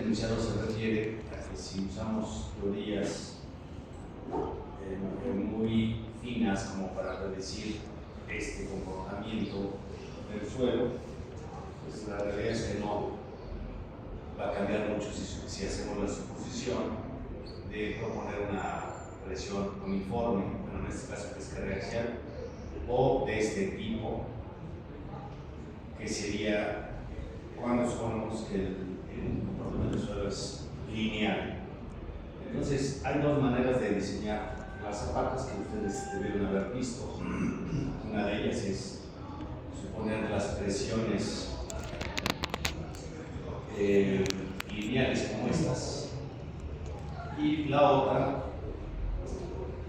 enunciado se refiere a que si usamos teorías muy finas como para predecir este comportamiento del suelo, pues la realidad es que no va a cambiar mucho si hacemos la suposición de proponer una presión uniforme, bueno, en este caso que es carga axial, o de este tipo, que sería cuando suponemos que el comportamiento del suelo es lineal. Entonces, hay dos maneras de diseñar las zapatas que ustedes debieron haber visto. Una de ellas es suponer las presiones lineales como estas, y la otra,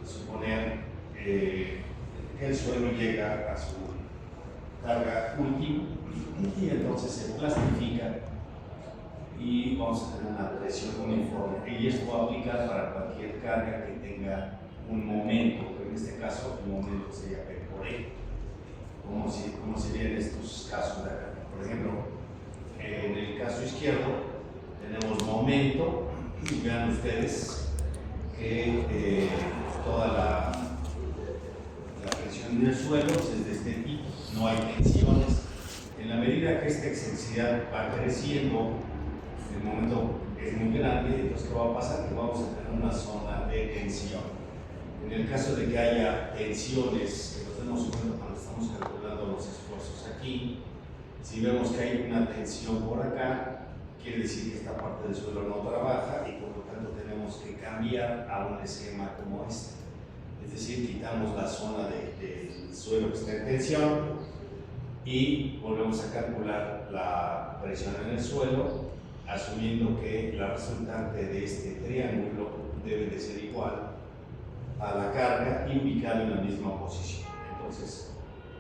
suponer que el suelo llega a su carga última y entonces se plastifica y vamos a tener una presión uniforme, y esto va a aplicar para cualquier carga que tenga un momento, que en este caso el momento sería P por E, como serían estos casos de acá. Por ejemplo, en el caso izquierdo tenemos momento, y vean ustedes que toda la presión del suelo es de este tipo, no hay tensiones. En la medida que esta excentricidad va creciendo, el momento es muy grande, entonces ¿qué va a pasar? Que vamos a tener una zona de tensión. En el caso de que haya tensiones, que nos demos cuenta cuando estamos calculando los esfuerzos aquí, si vemos que hay una tensión por acá, quiere decir que esta parte del suelo no trabaja y por lo tanto tenemos que cambiar a un esquema como este. Es decir, quitamos la zona del suelo que está en tensión y volvemos a calcular la presión en el suelo, asumiendo que la resultante de este triángulo debe de ser igual a la carga y ubicado en la misma posición. Entonces,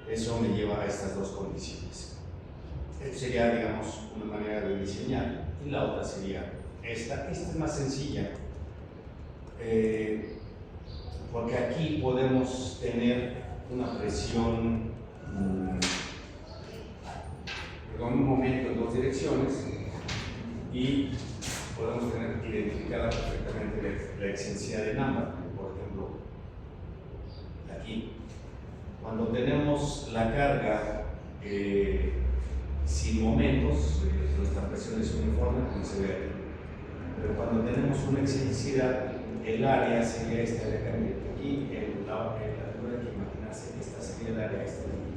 eso me lleva a estas dos condiciones. Esto sería, digamos, una manera de diseñar, y la otra sería esta. Esta es más sencilla, porque aquí podemos tener una presión, un momento en dos direcciones, y podemos identificada perfectamente la excentricidad en ambas. Por ejemplo, aquí, cuando tenemos la carga sin momentos, nuestra presión es uniforme, como se ve aquí. Pero cuando tenemos una excentricidad, el área sería esta de acá. Aquí, la altura que imaginarse, esta sería el área esta de aquí.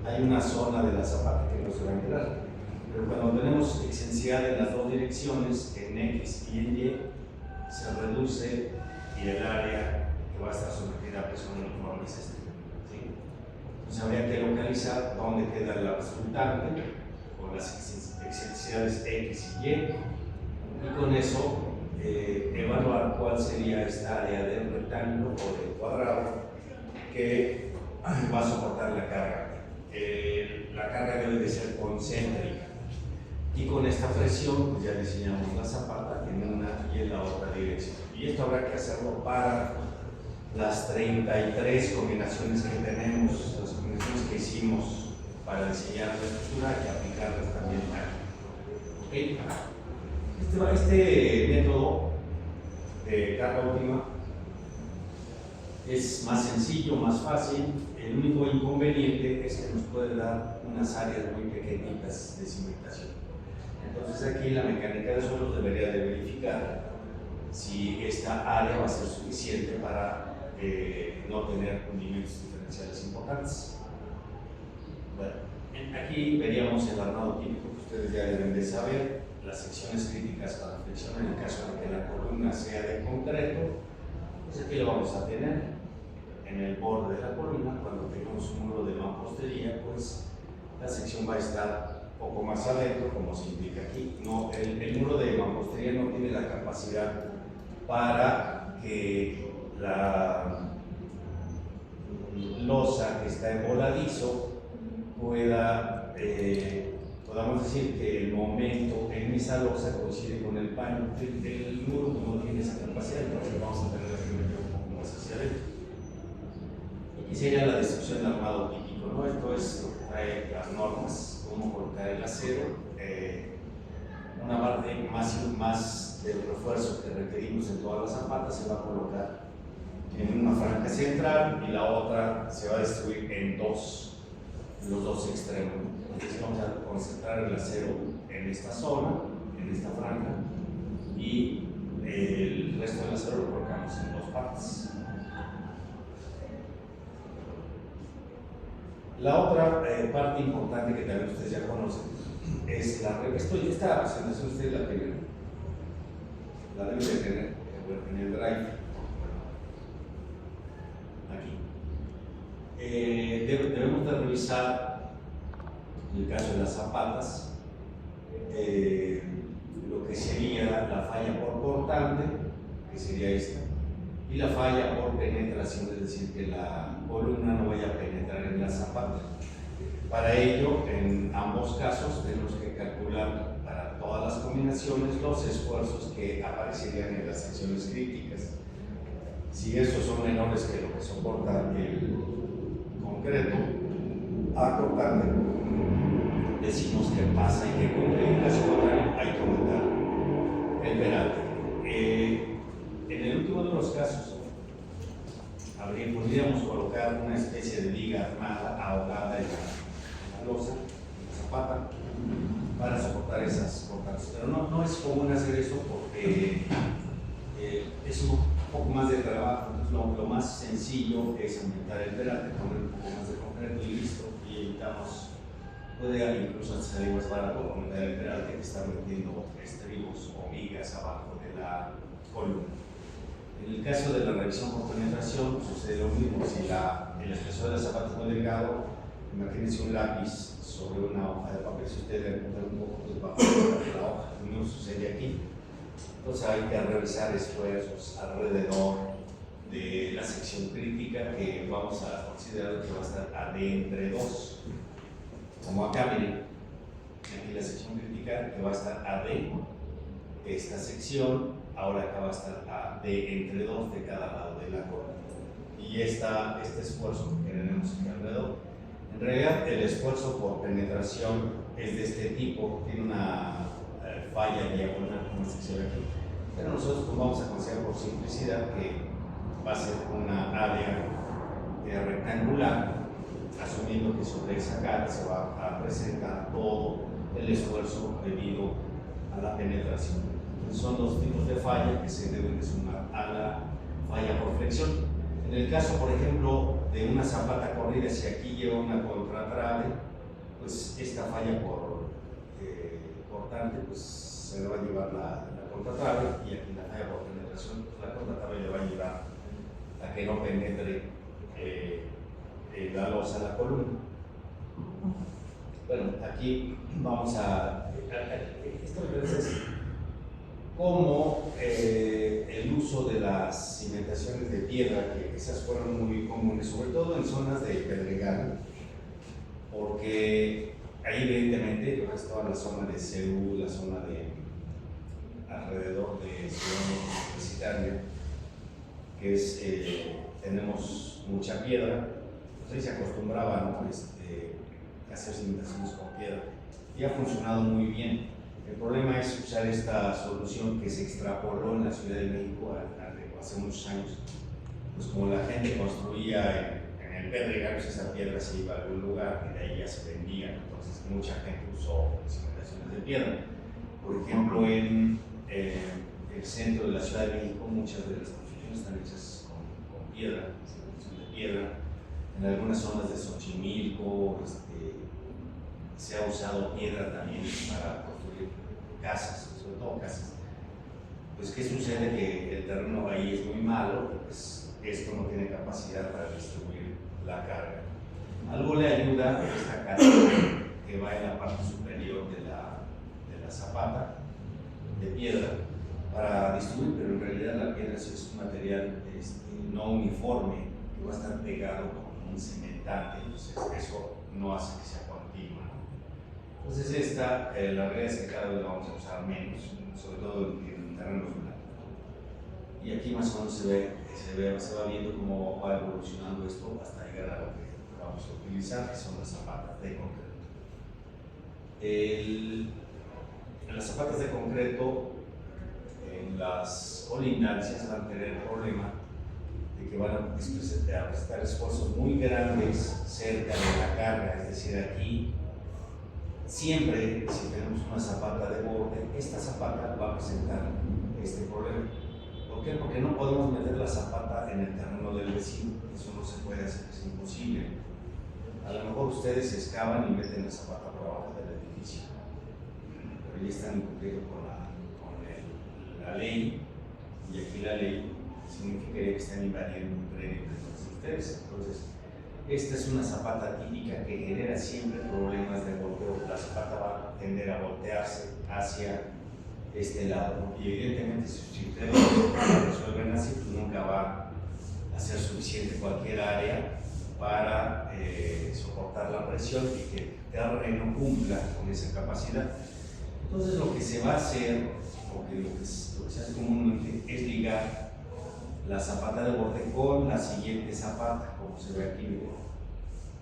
Hay una zona de la zapata que no se va a enterar. Pero cuando tenemos excentricidad en las dos direcciones, en X y en Y, se reduce y el área que va a estar sometida a presión uniforme es este. ¿Sí? Entonces habría que localizar dónde queda la resultante con las excentricidades X y Y, y con eso evaluar cuál sería esta área del rectángulo o del cuadrado que va a soportar la carga. La carga debe de ser concéntrica, y con esta presión pues ya diseñamos la zapata en una y en la otra dirección. Y esto habrá que hacerlo para las 33 combinaciones que tenemos, las combinaciones que hicimos para diseñar la estructura, y aplicarlas también aquí. ¿Okay? Este método de carga última es más sencillo, más fácil. El único inconveniente es que nos puede dar unas áreas muy pequeñitas de cimentación. Entonces aquí la mecánica de suelos debería de verificar si esta área va a ser suficiente para no tener hundimientos diferenciales importantes. Bueno, aquí veríamos el armado típico que ustedes ya deben de saber, las secciones críticas para flexión en el caso de que la columna sea de concreto. Pues aquí lo vamos a tener en el borde de la columna. Cuando tengamos un muro de mampostería, pues la sección va a estar un poco más adentro, como se indica aquí. No, el muro de mampostería no tiene la capacidad para que la losa que está en voladizo podamos decir que el momento en esa losa coincide con el paño. El muro no tiene esa capacidad, entonces vamos a tener que meter un poco más hacia adentro. Aquí sería la descripción del armado típico, ¿no? Esto es lo que trae las normas, cómo colocar el acero, una parte más del refuerzo que requerimos en todas las zapatas se va a colocar en una franja central y la otra se va a distribuir en los dos extremos. Entonces vamos a concentrar el acero en esta zona, en esta franja, y el resto del acero lo colocamos en dos partes. La otra parte importante que también ustedes ya conocen es esta presentación ustedes la deben de tener en el drive aquí. Debemos de revisar, en el caso de las zapatas, lo que sería la falla por cortante, que sería esta, y la falla por penetración, es decir, que la columna no vaya a penetrar en la zapata. Para ello, en ambos casos, tenemos que calcular para todas las combinaciones los esfuerzos que aparecerían en las secciones críticas. Si esos son menores que lo que soporta el concreto a cortante, decimos que pasa y que cumple, en caso contrario hay que aumentar el peralte. En el último de los casos, podríamos colocar una especie de liga armada ahogada en la losa, en la zapata, para soportar esas cortantes. Pero no es común hacer eso porque es un poco más de trabajo. Entonces, lo más sencillo es aumentar el peralte, poner un poco más de concreto y listo, y evitamos. Puede incluso salir más barato aumentar el peralte que está metiendo estribos o vigas abajo de la columna. En el caso de la revisión por penetración, sucede lo mismo. Si el espesor de la zapata es muy delgado, imagínense un lápiz sobre una hoja de papel. Si ustedes le apuntan un poco, pues va a pegar la hoja. Lo mismo sucede aquí. Entonces hay que realizar esfuerzos alrededor de la sección crítica que vamos a considerar que va a estar a D entre 2. Como acá, miren, aquí la sección crítica que va a estar a D, esta sección, ahora acá va a estar a D entre 2 de cada lado de la columna. Y este esfuerzo que tenemos aquí alrededor, en realidad el esfuerzo por penetración es de este tipo, tiene una falla diagonal como se ve aquí, pero nosotros pues, vamos a considerar por simplicidad que va a ser una área rectangular, asumiendo que sobre esa cara se va a presentar todo el esfuerzo debido a la penetración. Entonces son dos tipos de falla que se deben de sumar a la falla por flexión. En el caso, por ejemplo, de una zapata corrida, si aquí lleva una contratrave, pues esta falla por cortante, pues se le va a llevar la contratrave, y aquí la falla por penetración, pues la contratrave le va a ayudar a que no penetre la losa a la columna. Bueno, aquí vamos esto es como el uso de las cimentaciones de piedra, que esas fueron muy comunes, sobre todo en zonas de pedregal, porque ahí evidentemente toda la zona de CEU, la zona de alrededor de Ciudad Universitaria, que es, tenemos mucha piedra, pues ahí se acostumbraba, ¿no? A hacer cimentaciones con piedra, y ha funcionado muy bien. El problema es usar esta solución que se extrapoló en la Ciudad de México hace muchos años. Pues como la gente construía en el pedregal, pues esa piedra se iba a algún lugar y de ahí ya se vendía. Entonces mucha gente usó cimentaciones de piedra. Por ejemplo, en el centro de la Ciudad de México, muchas de las construcciones están hechas con piedra, cimentación de piedra. En algunas zonas de Xochimilco se ha usado piedra también para construir casas, sobre todo casas. Pues ¿qué sucede? Que el terreno ahí es muy malo, pues esto no tiene capacidad para distribuir la carga. Algo le ayuda a esta carga que va en la parte superior de la zapata de piedra para distribuir, pero en realidad la piedra es un material no uniforme que va a estar pegado con un cementante, entonces eso no hace que sea continuo. Entonces la realidad es que cada vez la vamos a usar menos, sobre todo en terrenos blancos. Y aquí más o menos se va viendo cómo va evolucionando esto hasta llegar a lo que vamos a utilizar, que son las zapatas de concreto. Las zapatas de concreto en las colindancias van a tener el problema de que van a presentar esfuerzos muy grandes cerca de la carga, es decir, aquí siempre si tenemos una zapata de borde, esta zapata va a presentar este problema. ¿Por qué? Porque no podemos meter la zapata en el terreno del vecino, eso no se puede hacer, es imposible. A lo mejor ustedes excavan y meten la zapata por abajo del edificio, pero ya están incumpliendo con la ley, y aquí la ley significaría que están invadiendo un predio de ustedes. Entonces, esta es una zapata típica que genera siempre problemas de volteo. La zapata va a tender a voltearse hacia este lado, y evidentemente si ustedes lo resuelven así, pues nunca va a ser suficiente cualquier área para soportar la presión y que el terreno cumpla con esa capacidad. Entonces lo que se va a hacer, porque lo que se hace comúnmente, es ligar la zapata de borde con la siguiente zapata, como se ve aquí.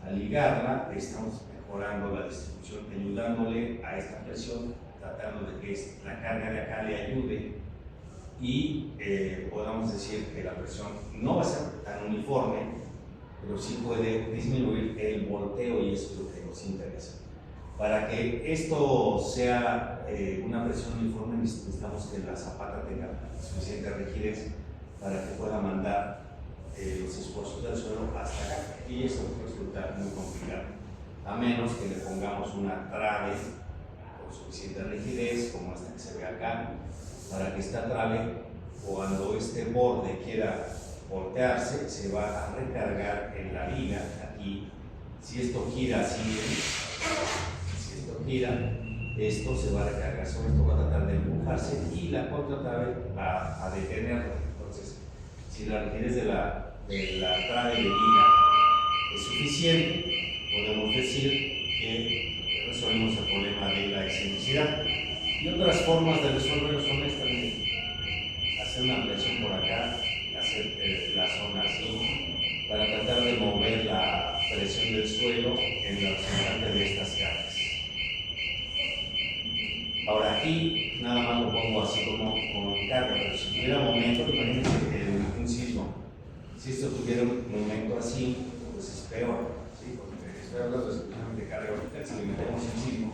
Al ligarla estamos mejorando la distribución, ayudándole a esta presión, tratando de que la carga de acá le ayude y podamos decir que la presión no va a ser tan uniforme, pero sí puede disminuir el volteo, y eso es lo que nos interesa. Para que esto sea una presión uniforme, necesitamos que la zapata tenga suficiente rigidez para que pueda mandar los esfuerzos del suelo hasta acá, y eso puede resultar muy complicado, a menos que le pongamos una trave con suficiente rigidez, como esta que se ve acá, para que esta trave, cuando este borde quiera voltearse, se va a recargar en la viga aquí. Si esto gira así, si esto gira, esto se va a recargar sobre esto, va a tratar de empujarse, y la contratrave va a detenerlo. Entonces, si la rigidez de la trave de viga es suficiente, podemos decir que resolvemos el problema de la excentricidad. Y otras formas de resolverlo son estas: hacer una ampliación por acá, hacer la zona así, para tratar de mover la presión del suelo en la resultante de estas cargas. Ahora aquí nada más lo pongo así como carga, pero si tuviera momento, imagínense un sismo. Si esto tuviera un momento así, pues es peor, ¿sí? Porque estoy hablando exclusivamente de carga orbital. Si le metemos un sismo,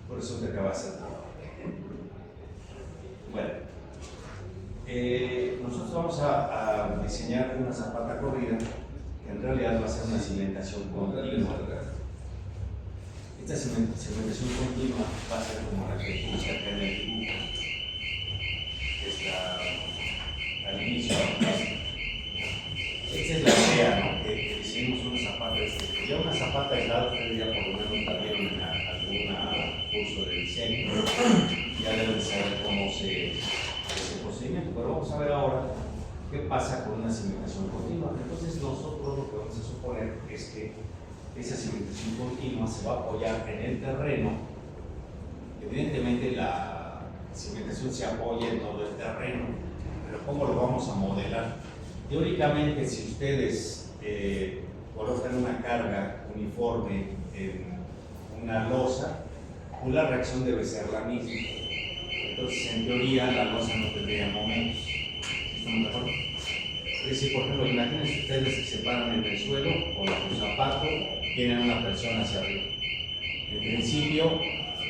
por eso te acaba de ser. Bueno, nosotros vamos a diseñar una zapata corrida, que en realidad va a ser una cimentación continua. Esta cimentación continua va a ser como la que puse acá en el dibujo, que está al inicio. Esta es la idea, ¿no? Que diseñemos una zapata. Ya una zapata aislada, ustedes ya por lo menos la vieron en algún curso de diseño, ya deben saber cómo ese procedimiento. Pero vamos a ver ahora qué pasa con una cimentación continua. Entonces nosotros lo que vamos a suponer es que esa cimentación continua se va a apoyar en el terreno. Evidentemente la cimentación se apoya en todo el terreno, pero ¿cómo lo vamos a modelar? Teóricamente, si ustedes colocan una carga uniforme en una losa, pues la reacción debe ser la misma. Entonces, en teoría, la losa no tendría momentos. ¿Estamos de acuerdo? Es decir, por ejemplo, imagínense ustedes que se paran en el suelo con su zapato, tienen una presión hacia arriba. En principio,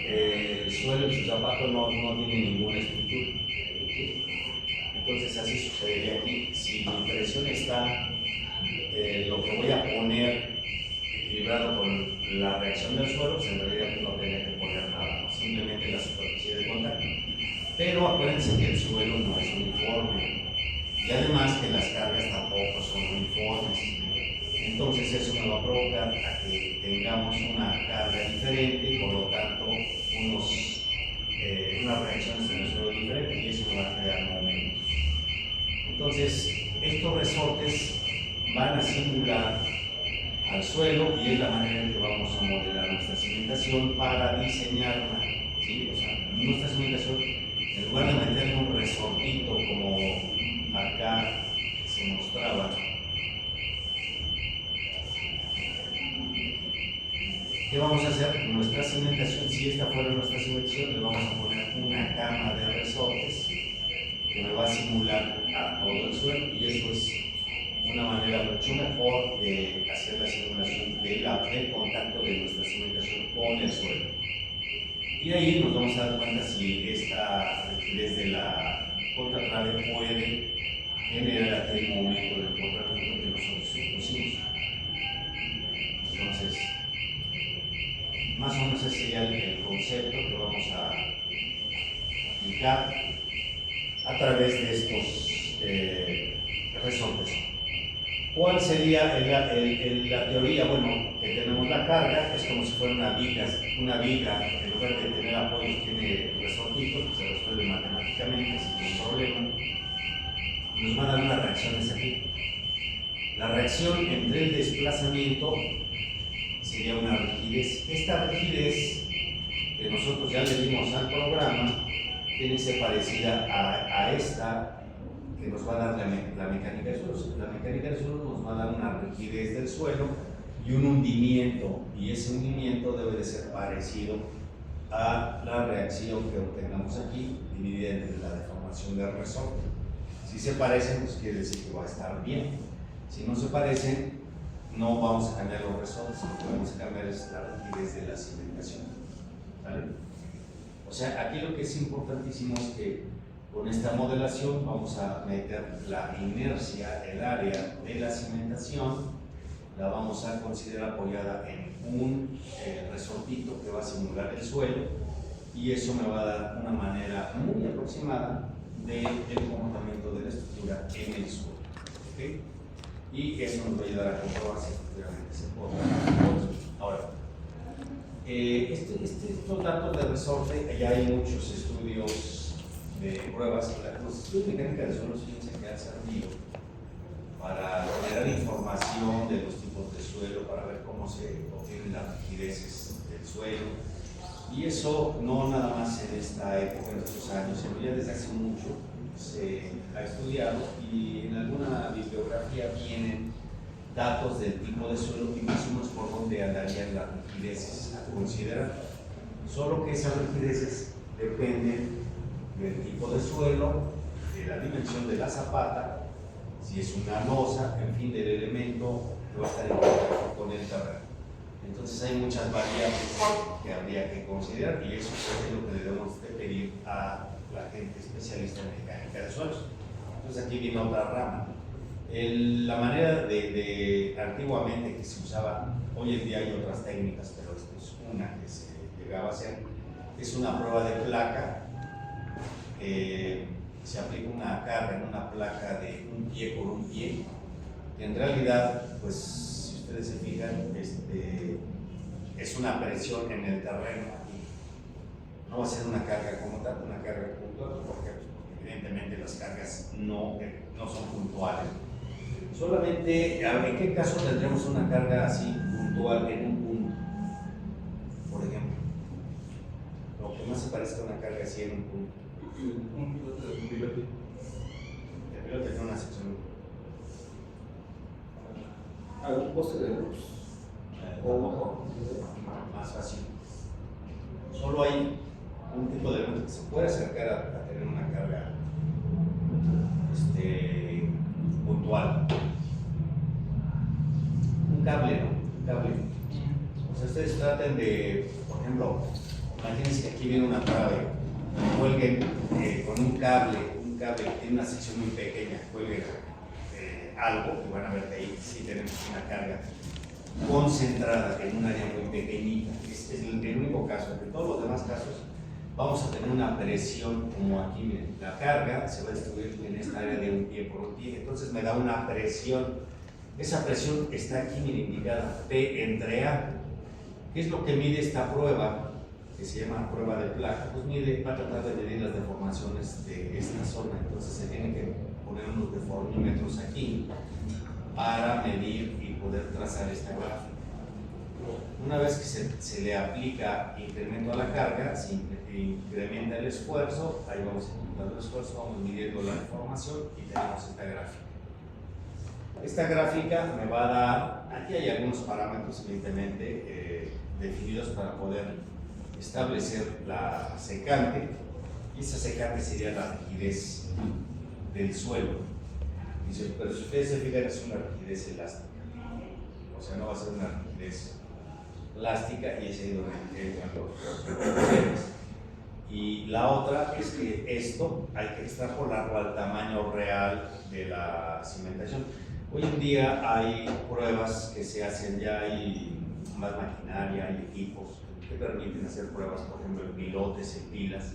el suelo y su zapato no tienen ninguna estructura. Entonces así sucedería aquí. Si mi presión está, lo que voy a poner equilibrado con la reacción del suelo, pues en realidad no tenía que poner nada, simplemente la superficie de contacto. Pero acuérdense que el suelo no es uniforme, y además que las cargas tampoco son uniformes. Entonces eso me va a provocar a que tengamos una carga diferente y por lo tanto unas reacciones en el suelo diferentes, y eso me va a crear momentos. Entonces estos resortes van a simular al suelo, y es la manera en que vamos a modelar nuestra cimentación para diseñarla, ¿sí? O sea, nuestra cimentación, en lugar de meterle un resortito como acá se mostraba, ¿Qué vamos a hacer? Nuestra cimentación, si esta fuera nuestra cimentación, le vamos a poner una cama de resortes que me va a simular a todo el suelo, y eso es una manera mucho mejor de hacer la simulación del contacto de nuestra cimentación con el suelo. Y ahí nos vamos a dar cuenta si esta rigidez de la contratrave puede generar aquel momento del contrapunto que nosotros pusimos. Entonces, más o menos ese sería el concepto que vamos a aplicar a través de estos resortes. ¿Cuál sería la teoría? Bueno, que tenemos la carga, es como si fuera una viga, en lugar de tener apoyos tiene resortitos, se resuelve matemáticamente sin problema. Nos van a dar unas reacciones aquí. La reacción entre el desplazamiento sería una rigidez. Esta rigidez que nosotros ya le dimos al programa tiene que ser parecida a esta que nos va a dar la mecánica del suelo. La mecánica del suelo nos va a dar una rigidez del suelo y un hundimiento, y ese hundimiento debe de ser parecido a la reacción que obtengamos aquí, dividida entre la deformación del resorte. Si se parecen, pues quiere decir que va a estar bien. Si no se parecen, no vamos a cambiar los resortes, lo que vamos a cambiar es la rigidez de la cimentación. ¿Vale? O sea, aquí lo que es importantísimo es que con esta modelación vamos a meter la inercia, el área de la cimentación, la vamos a considerar apoyada en un resortito que va a simular el suelo, y eso me va a dar una manera muy aproximada del comportamiento de la estructura en el suelo. ¿Okay? Y eso nos va a ayudar a comprobar si efectivamente se puede. Ahora, estos datos de resorte, ya hay muchos estudios de pruebas. Los estudios de mecánica del suelo, fíjense que han servido para generar información de los tipos de suelo, para ver cómo se obtienen las rigideces del suelo, y eso no nada más en esta época, en estos años, sino ya desde hace mucho se ha estudiado, y en alguna bibliografía vienen datos del tipo de suelo y más o menos por dónde andarían las rigideces a considerar. Solo que esas rigideces dependen del tipo de suelo, de la dimensión de la zapata, si es una losa, en fin, del elemento que va a estar en contacto con el terreno. Entonces hay muchas variables que habría que considerar, y eso es lo que debemos de pedir a la gente especialista en mecánica de suelos. Entonces aquí viene otra rama. La manera de antiguamente que se usaba, hoy en día hay otras técnicas, pero esto es una que se llegaba a hacer, es una prueba de placa. Se aplica una carga en una placa de un pie por un pie, que en realidad, pues si ustedes se fijan, es una presión en el terreno aquí. No va a ser una carga como tal, una carga puntual, porque evidentemente las cargas no son puntuales. Solamente, ¿en qué caso tendremos una carga así puntual en un punto? Por ejemplo, lo que más se parezca a una carga así en un punto. Un pilote. El pilote tiene una sección. ¿Algún poste de luz? O más fácil. Solo hay un tipo de elemento que se puede acercar a tener una carga puntual. Un cable, ¿no? Un cable. O sea, ustedes traten de, por ejemplo, imagínense que aquí viene una trave, cuelguen con un cable que tiene una sección muy pequeña, cuelguen algo, que van a ver que ahí sí tenemos una carga concentrada en un área muy pequeñita. Es el único caso. En todos los demás casos vamos a tener una presión, como aquí, miren, la carga se va a distribuir en esta área de un pie por un pie, entonces me da una presión. Esa presión está aquí, miren, indicada P entre A. ¿Qué es lo que mide esta prueba, que se llama prueba de placa? Pues va a tratar de medir las deformaciones de esta zona, entonces se tiene que poner unos deformímetros aquí para medir y poder trazar esta gráfica. Una vez que se le aplica incremento a la carga, se incrementa el esfuerzo, ahí vamos incrementando el esfuerzo, vamos midiendo la deformación y tenemos esta gráfica. Esta gráfica me va a dar, aquí hay algunos parámetros evidentemente, definidos para poder establecer la secante, y esa secante sería la rigidez del suelo. Dice, pero si ustedes se fijan, es una rigidez elástica, o sea, no va a ser una rigidez plástica, y es ahí donde entran los problemas. Y la otra es que esto hay que extrapolarlo al tamaño real de la cimentación. Hoy en día hay pruebas que se hacen, ya hay más maquinaria, hay equipos que permiten hacer pruebas, por ejemplo, en pilotes, en pilas,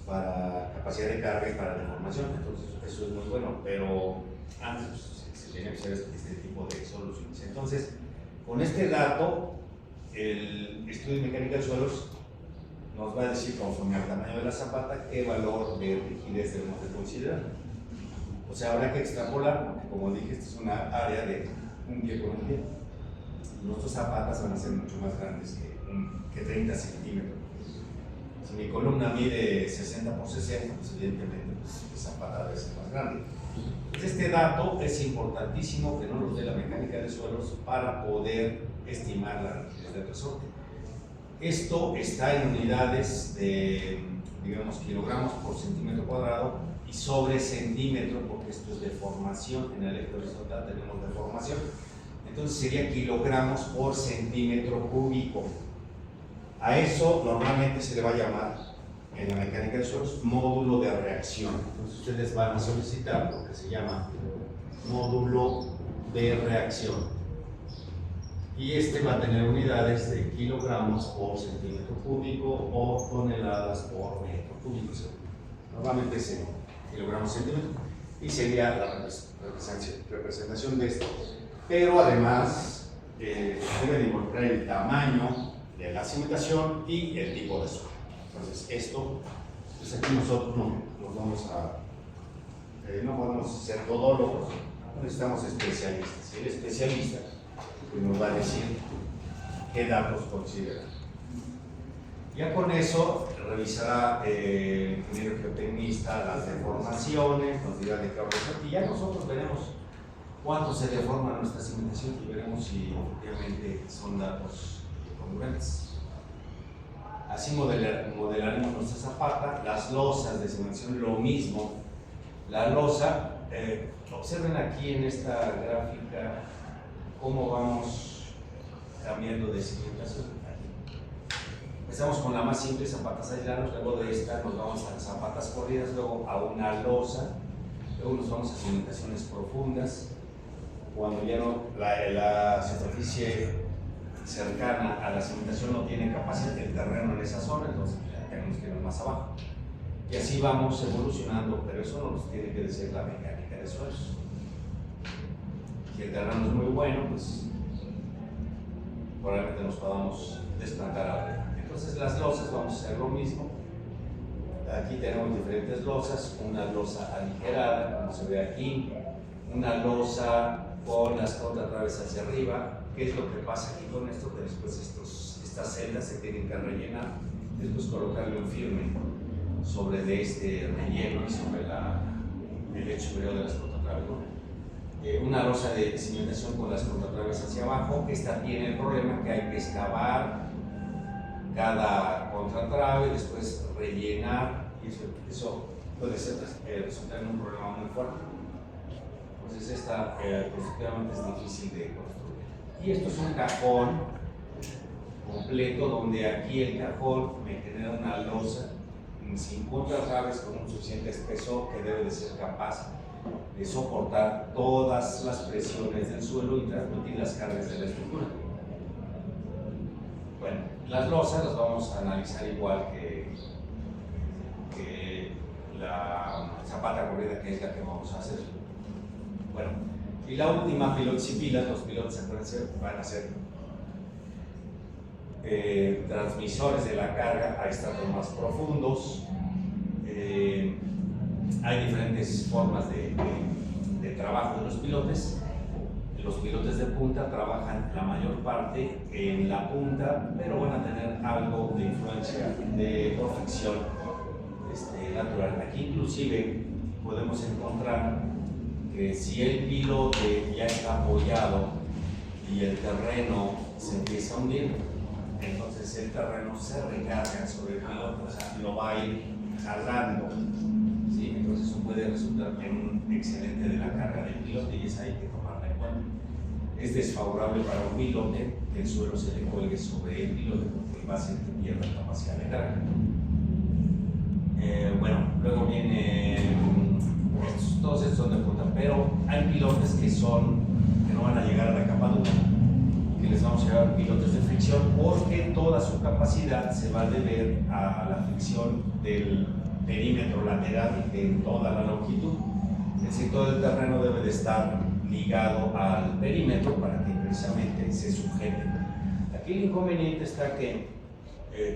para capacidad de carga y para deformación. Entonces eso es muy bueno, pero antes pues, se tenía que hacer este tipo de soluciones. Entonces, con este dato, el estudio de mecánica de suelos nos va a decir, conforme al tamaño de la zapata, qué valor de rigidez debemos de considerar. O sea, habrá que extrapolar, porque como dije, esta es una área de un pie por un pie. Nuestras zapatas van a ser mucho más grandes que 30 centímetros. Si mi columna mide 60 por 60, pues evidentemente pues, mi zapata debe ser más grande. Este dato es importantísimo que no nos dé la mecánica de suelos para poder estimar la rigidez del resorte. Esto está en unidades de, digamos, kilogramos por centímetro cuadrado y sobre centímetro, porque esto es deformación. En el eje horizontal tenemos deformación. Entonces sería kilogramos por centímetro cúbico. A eso normalmente se le va a llamar, en la mecánica de suelos, módulo de reacción. Entonces ustedes van a solicitar lo que se llama módulo de reacción. Y este va a tener unidades de kilogramos por centímetro cúbico o toneladas por metro cúbico. Normalmente es en kilogramos centímetro, y sería la representación de esto. Pero además debe involucrar el tamaño de la cimentación y el tipo de suelo. Entonces esto, pues aquí nosotros no vamos a, no podemos ser todólogos, necesitamos especialistas. El especialista pues, nos va a decir qué datos considerar. Ya con eso revisará el ingeniero geotecnista las deformaciones, nos dirá de qué hablar, y ya nosotros veremos cuánto se deforma nuestra cimentación y veremos si efectivamente son datos congruentes. Así modelaremos nuestra zapata. Las losas de cimentación, lo mismo. La losa, observen aquí en esta gráfica cómo vamos cambiando de cimentación. Empezamos con la más simple, zapatas aisladas, luego de esta nos vamos a zapatas corridas, luego a una losa, luego nos vamos a cimentaciones profundas. Cuando ya no, la superficie cercana a la cimentación no tiene capacidad del terreno en esa zona, entonces ya tenemos que ir más abajo. Y así vamos evolucionando, pero eso no nos tiene que decir la mecánica de suelos. Si el terreno es muy bueno, pues probablemente nos podamos desplantar arriba. Entonces las losas vamos a hacer lo mismo. Aquí tenemos diferentes losas, una losa aligerada, como se ve aquí, una losa con las contratraves hacia arriba. ¿Qué es lo que pasa aquí con esto? Que después estas celdas se tienen que rellenar, después colocarle un firme sobre de este relleno y sobre el lecho superior de las contratraves, ¿no? Una losa de cimentación con las contratraves hacia abajo. Esta tiene el problema que hay que excavar cada contratrave, después rellenar, y eso puede resultar en un problema muy fuerte. Entonces esta efectivamente es difícil de construir. Y esto es un cajón completo, donde aquí el cajón me genera una losa sin contratraves con un suficiente espesor que debe de ser capaz de soportar todas las presiones del suelo y transmitir las cargas de la estructura. Bueno, las losas las vamos a analizar igual que la zapata corrida, que es la que vamos a hacer. Bueno, y la última, pilotes y pilas. Los pilotes van a ser transmisores de la carga a estratos más profundos. Hay diferentes formas de trabajo de los pilotes. Los pilotes de punta trabajan la mayor parte en la punta, pero van a tener algo de influencia por fricción natural. Aquí inclusive podemos encontrar que si el pilote ya está apoyado y el terreno se empieza a hundir, entonces el terreno se recarga sobre el piloto, o sea, lo va a ir jalando. ¿Sí? Entonces eso puede resultar en un excedente de la carga del pilote y esa hay que tomarla en cuenta. Es desfavorable para un pilote que el suelo se le cuelgue sobre el pilote porque va a hacer que pierda capacidad de carga. Bueno, luego viene todos estos son de punta, pero hay pilotes que no van a llegar a la capa dura, que les vamos a llamar pilotes de fricción, porque toda su capacidad se va a deber a la fricción del perímetro lateral de toda la longitud. Es decir, todo el terreno debe de estar ligado al perímetro para que precisamente se sujete. Aquí el inconveniente está que,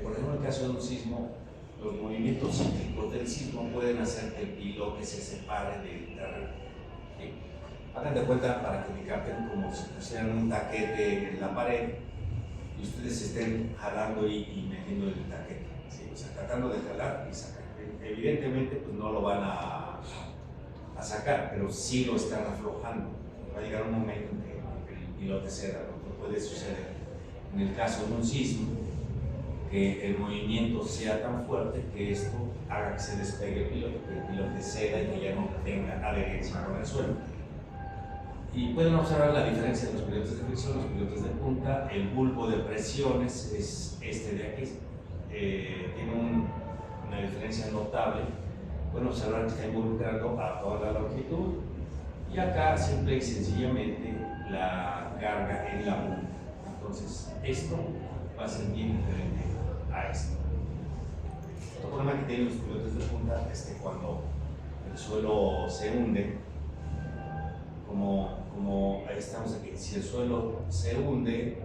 por ejemplo, en el caso de un sismo, los movimientos cíclicos del sismo pueden hacer que el pilote se separe del terreno. ¿Sí? Hagan de cuenta para que me capten como si pusieran un taquete en la pared y ustedes estén jalando y metiendo el taquete. ¿Sí? O sea, tratando de jalar y sacar. Evidentemente, pues no lo van a sacar, pero sí lo están aflojando. Va a llegar un momento en que el pilote ceda, lo que puede suceder en el caso de un sismo, que el movimiento sea tan fuerte que esto haga que se despegue el piloto, que el pilote ceda y que ya no tenga adherencia con el suelo. Y pueden observar la diferencia de los pilotes de fricción, los pilotes de punta. El bulbo de presiones es este de aquí, tiene una diferencia notable. Pueden observar que está involucrando a toda la longitud y acá simple y sencillamente la carga en la punta. Entonces esto va a ser bien diferente a esto. Otro problema que tienen los pilotes de punta es que cuando el suelo se hunde, como ahí estamos aquí, si el suelo se hunde,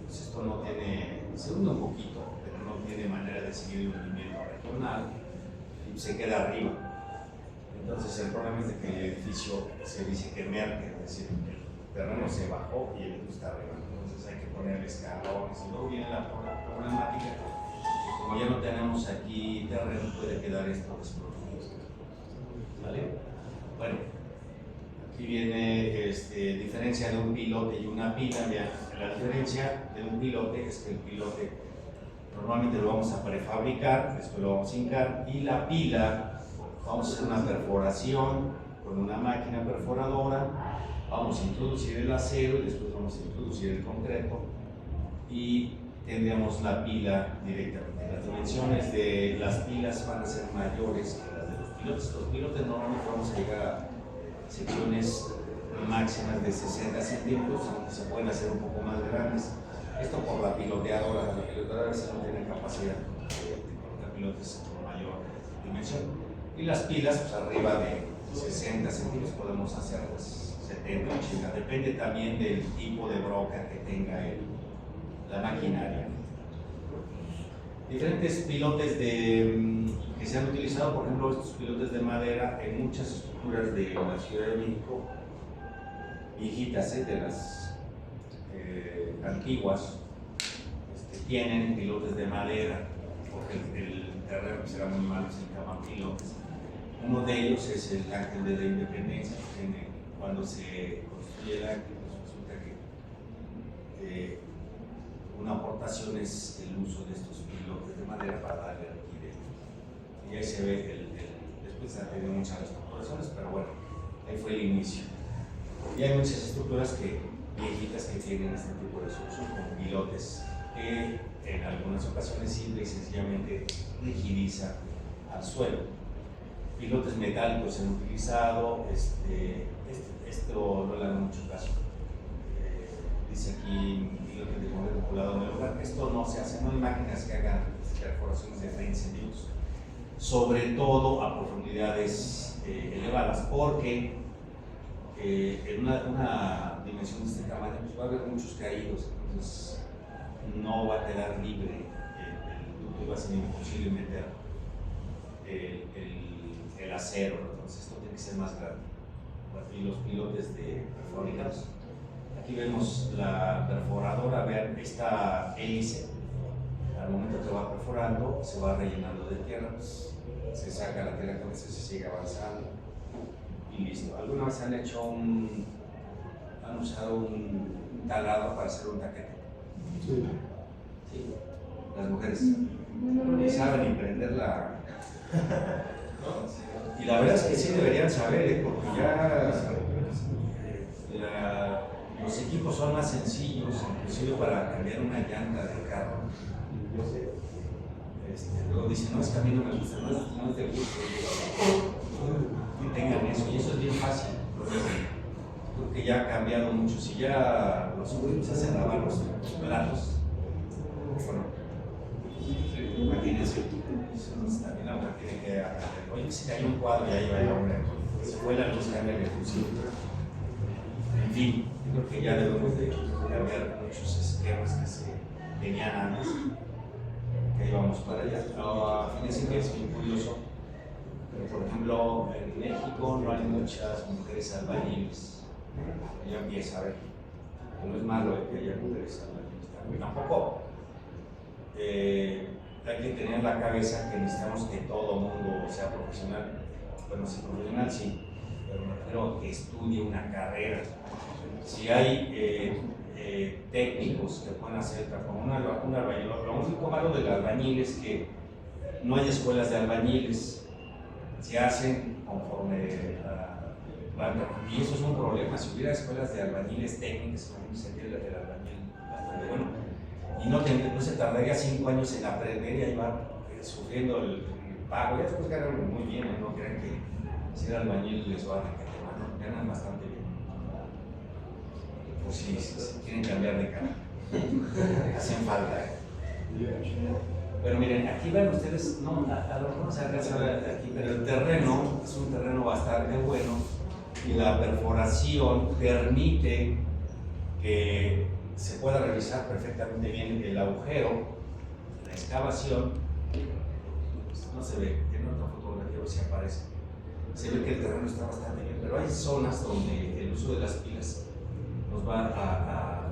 pues esto no tiene, se hunde un poquito, pero no tiene manera de seguir el hundimiento regional y se queda arriba. Entonces el problema es de que el edificio se dice que emerge, es decir, el terreno se bajó y el edificio está arriba. Entonces hay que poner escalones y luego viene la problemática. Como ya no tenemos aquí terreno, puede quedar esto desprotegido. ¿Vale? Bueno, aquí viene diferencia de un pilote y una pila. Vean, la diferencia de un pilote es que el pilote normalmente lo vamos a prefabricar, después lo vamos a hincar, y la pila vamos a hacer una perforación con una máquina perforadora, vamos a introducir el acero y después vamos a introducir el concreto y tendríamos la pila directamente. Las dimensiones de las pilas van a ser mayores que las de los pilotes. Los pilotes normalmente vamos a llegar a secciones máximas de 60 centímetros, aunque se pueden hacer un poco más grandes. Esto por la piloteadora. La piloteadora a veces no tiene capacidad de colocar pilotes con mayor dimensión. Y las pilas, pues arriba de 60 centímetros podemos hacer 70, 80. Depende también del tipo de broca que tenga la maquinaria. Diferentes pilotes que se han utilizado, por ejemplo, estos pilotes de madera en muchas estructuras de la Ciudad de México, viejitas, de las antiguas, tienen pilotes de madera, porque el terreno será muy malo, se llaman pilotes. Uno de ellos es el Ángel de la Independencia, que cuando se construye el Ángel, pues resulta que una aportación es el uso de estos pilotes de madera para darle rigidez. Y ahí se ve, después ha tenido muchas reestructuraciones, pero bueno, ahí fue el inicio. Y hay muchas estructuras viejitas que tienen este tipo de solución con pilotes que en algunas ocasiones simple y sencillamente rigidiza al suelo. Pilotes metálicos se han utilizado, esto no le dan mucho caso. Dice aquí pilotes de concreto colado en el lugar. Esto no se hace, no hay máquinas que hagan perforaciones de 30 centímetros, sobre todo a profundidades elevadas, porque en una dimensión de este tamaño pues va a haber muchos caídos, entonces no va a quedar libre el ducto y va a ser imposible meter el acero, entonces esto tiene que ser más grande. Y los pilotes fabricados. Aquí vemos la perforadora, vean esta hélice, al momento que va perforando se va rellenando de tierra, pues, se saca la tierra, con eso se sigue avanzando y listo. ¿Alguna vez han usado un taladro para hacer un taquete? Sí. ¿sí? Las mujeres ni saben ni prender la... Y la verdad es que sí deberían saber, porque ya los equipos son más sencillos, inclusive para cambiar una llanta de carro. Luego dicen, no, es que a mí no me gusta, no es de gusto. Que tengan eso, y eso es bien fácil. Creo que ya ha cambiado mucho. Si ya los hombres hacen lavar los platos, bueno, imagínense, también la mujer tiene que aprender. Oye, se cayó un cuadro y ahí va el hombre, se fue la luz, cambia el fusil. En fin, yo creo que ya debemos de cambiar muchos esquemas que se tenían antes, que íbamos para allá. Fíjense que es muy curioso, pero por ejemplo, en México no hay muchas mujeres albañiles. Ya empieza a ver, que no es malo que haya mujeres albañiles, tampoco. Hay que tener en la cabeza que necesitamos que todo mundo sea profesional. Bueno, si profesional sí, pero me refiero a que estudie una carrera. Si hay técnicos que pueden hacer como un albañil, lo único malo del albañil es que no hay escuelas de albañiles, se hacen conforme y eso es un problema. Si hubiera escuelas de albañiles técnicas, sería el albañil bastante bueno. Y no se tardaría 5 años en aprender y ahí va sufriendo el pago. Ya después ganan muy bien, no crean que ser albañil les va a ganan bastante bien. Pues si quieren cambiar de cara, hacen falta. Pero miren, aquí ven ustedes, a lo mejor no se alcanza a ver aquí, pero el terreno es un terreno bastante bueno y la perforación permite que se pueda realizar perfectamente bien el agujero, la excavación. No se ve, en otra fotografía si aparece. Se ve que el terreno está bastante bien, pero hay zonas donde el uso de las pilas nos va a